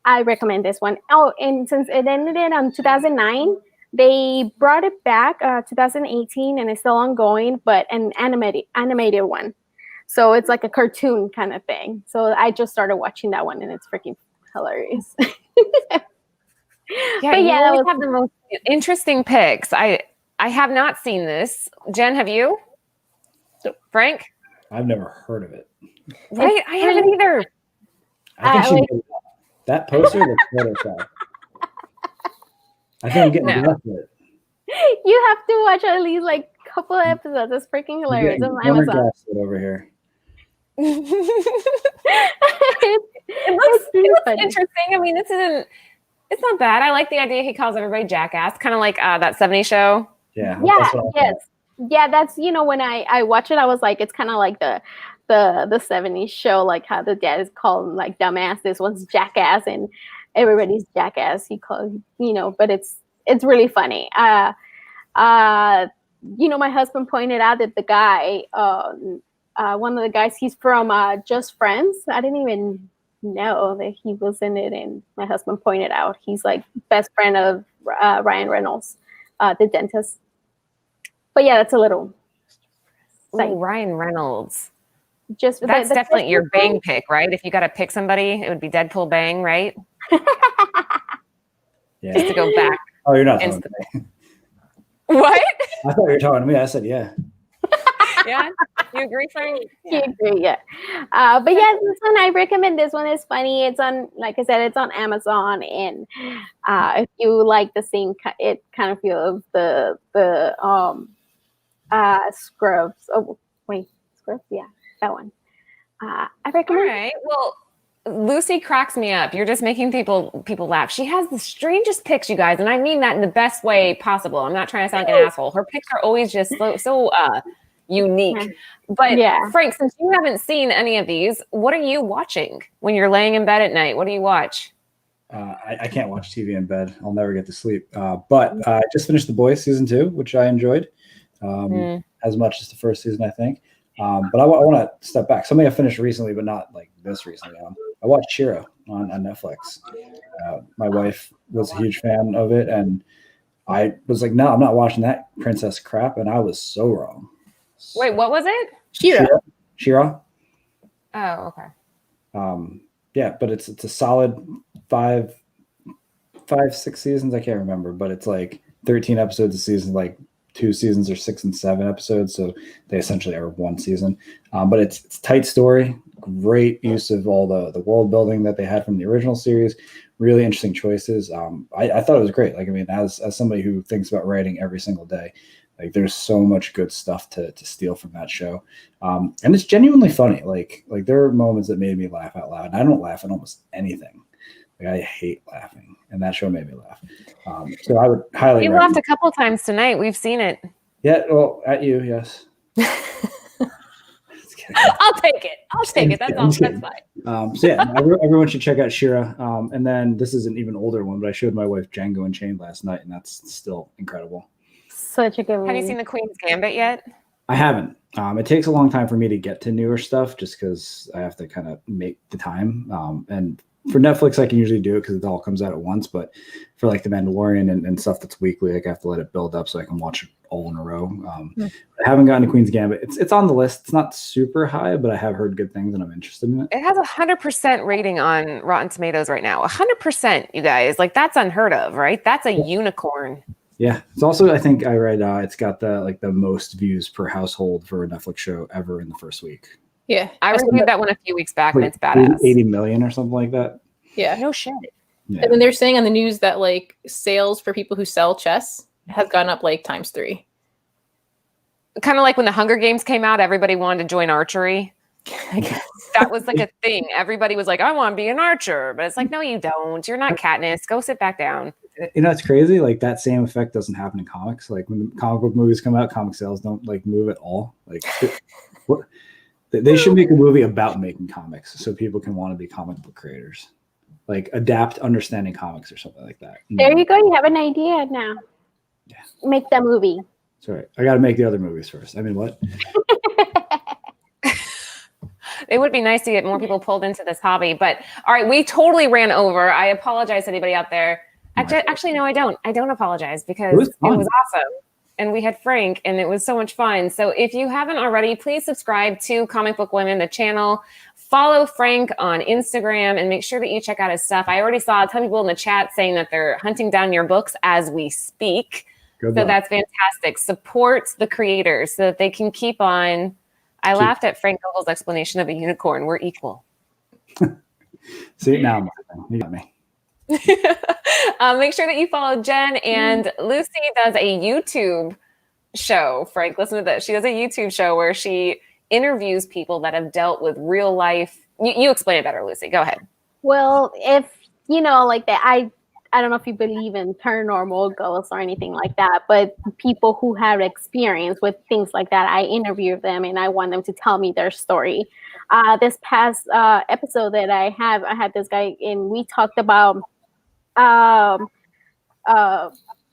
I recommend this one. Oh, and since it ended on 2009, they brought it back 2018, and it's still ongoing, but an animated one. So it's like a cartoon kind of thing. So I just started watching that one, and it's freaking hilarious. Yeah, you always have the most interesting picks. I have not seen this. Jen, have you? Frank? I've never heard of it. Right? I haven't either. I think that poster looks Photoshop. I think I'm getting enough of it. You have to watch at least like a couple of episodes. It's freaking hilarious. On Amazon. Over here. It looks interesting. I mean, it's not bad. I like the idea he calls everybody jackass, kind of like that 70s show. Yeah. Yeah, that's, when I watch it, I was like, it's kind of like the 70s show, like how the dad is called like dumbass. This one's jackass, and everybody's jackass. He calls, but it's really funny. my husband pointed out that the guy, one of the guys, he's from Just Friends. I didn't even know that he was in it, and my husband pointed out he's like best friend of Ryan Reynolds, the dentist. But yeah, that's a little. Ooh, Ryan Reynolds. Just that's definitely your Bang pick, right? If you got to pick somebody, it would be Deadpool Bang, right? Yeah. Just to go back. Oh, you're not talking to me. What? I thought you were talking to me. I said, yeah. Yeah, you agree, Frank? Yeah. You agree, yeah. But yeah, this one I recommend. This one is funny. It's on, like I said, it's on Amazon, and if you like the same, it kind of feels the Scrubs. Oh wait, Scrubs, yeah, that one. I recommend. All right. Well, Lucy cracks me up. You're just making people laugh. She has the strangest picks, you guys, and I mean that in the best way possible. I'm not trying to sound like an asshole. Her picks are always just so unique. But yeah. Frank, since you haven't seen any of these, what are you watching when you're laying in bed at night? What do you watch? I can't watch TV in bed. I'll never get to sleep. But I just finished The Boys season 2, which I enjoyed as much as the first season, I think. But I want to step back. Something I finished recently, but not like this recently. I watched Shira on Netflix. My wife was a huge fan of it, and I was like, no, I'm not watching that princess crap, and I was so wrong. Wait, what was it? Shira. Oh, okay. Yeah, but it's a solid 5, 6 seasons. I can't remember, but it's like 13 episodes a season, like 2 seasons are 6 and 7 episodes, so they essentially are 1 season. But it's tight story, great use of all the world building that they had from the original series. Really interesting choices. I thought it was great. Like, I mean, as somebody who thinks about writing every single day, like there's so much good stuff to steal from that show, and it's genuinely funny. Like there are moments that made me laugh out loud. And I don't laugh at almost anything. Like, I hate laughing, and that show made me laugh. So I would highly. You laughed a couple times tonight. We've seen it. Yeah, well, at you, yes. I'll take it. That's fine. So yeah, everyone should check out Shira. And then this is an even older one, but I showed my wife Django Unchained last night, and that's still incredible. Such a good movie. Have you seen The Queen's Gambit yet? I haven't. It takes a long time for me to get to newer stuff, just because I have to kind of make the time. And for Netflix, I can usually do it because it all comes out at once. But for like The Mandalorian and stuff that's weekly, like I have to let it build up so I can watch it all in a row. I haven't gotten to Queen's Gambit. It's on the list. It's not super high, but I have heard good things and I'm interested in it. It has 100% rating on Rotten Tomatoes right now. 100%, you guys. Like, that's unheard of, right? That's a unicorn. Yeah, it's also, I think I read it's got the most views per household for a Netflix show ever in the first week. Yeah, I reviewed that one a few weeks back, and it's badass. 80 million or something like that. Yeah, no shit. Yeah. And then they're saying on the news that like sales for people who sell chess has gone up like times 3. Kind of like when the Hunger Games came out, everybody wanted to join archery. I guess that was like a thing. Everybody was like, I want to be an archer. But it's like, no, you don't. You're not Katniss. Go sit back down. You know, it's crazy. Like, that same effect doesn't happen in comics. Like, when comic book movies come out, comic sales don't like move at all. Like, they should make a movie about making comics so people can want to be comic book creators. Like, adapt understanding comics or something like that. There you go. You have an idea now. Yeah. Make that movie. Sorry. I got to make the other movies first. I mean, what? It would be nice to get more people pulled into this hobby. But all right, we totally ran over. I apologize to anybody out there. Actually, no, I don't. I don't apologize because it was awesome. And we had Frank, and it was so much fun. So if you haven't already, please subscribe to Comic Book Women, the channel. Follow Frank on Instagram and make sure that you check out his stuff. I already saw a ton of people in the chat saying that they're hunting down your books as we speak. So that's fantastic. Support the creators so that they can keep on. I laughed at Frank Gogel's explanation of a unicorn. We're equal. See, now you got me. Make sure that you follow Jen, and Lucy does a YouTube show. Frank, listen to this. She does a YouTube show where she interviews people that have dealt with real life. You explain it better, Lucy. Go ahead. Well, if you know, like that, I don't know if you believe in paranormal ghosts or anything like that, but people who have experience with things like that, I interview them and I want them to tell me their story. This past episode that I had this guy and we talked about what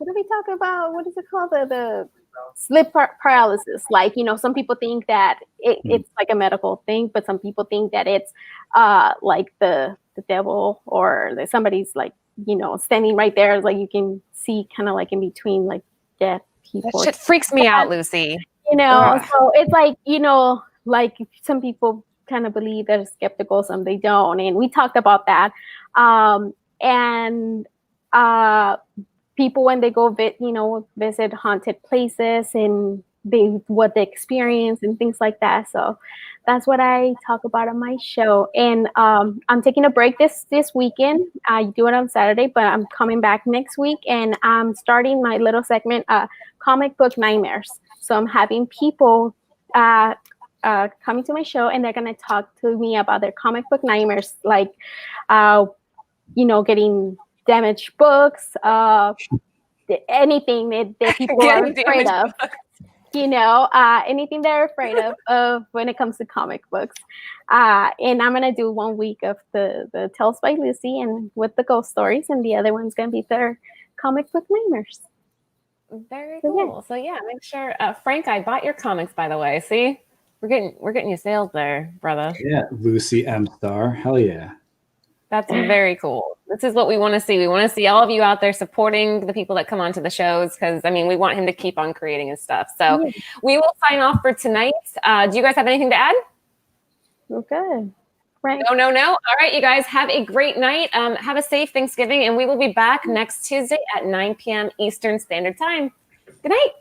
did we talk about? What is it called? The sleep paralysis. Like, you know, some people think that it's like a medical thing, but some people think that it's like the devil, or that somebody's like, you know, standing right there, like you can see kind of like in between like dead people. That shit freaks me out, Lucy. You know, so it's like, you know, like some people kind of believe they're skeptical, some they don't, and we talked about that. And people, when they go visit haunted places, and what they experience and things like that. So that's what I talk about on my show. And I'm taking a break this weekend. I do it on Saturday, but I'm coming back next week, and I'm starting my little segment, comic book nightmares. So I'm having people coming to my show, and they're gonna talk to me about their comic book nightmares, like you know, getting damaged books, anything that people are afraid of. You know, anything they're afraid of when it comes to comic books. And I'm gonna do 1 week of the Tales by Lucy and with the ghost stories, and the other one's gonna be their comic book nightmares. Very cool. So yeah, make sure, Frank, I bought your comics, by the way. See, we're getting you sales there, brother. Yeah, Lucy M. Star. Hell yeah. That's very cool. This is what we want to see. We want to see all of you out there supporting the people that come onto the shows, because I mean, we want him to keep on creating his stuff. So we will sign off for tonight. Do you guys have anything to add? Okay. Right. No. All right, you guys have a great night. Have a safe Thanksgiving, and we will be back next Tuesday at 9 p.m. Eastern Standard Time. Good night.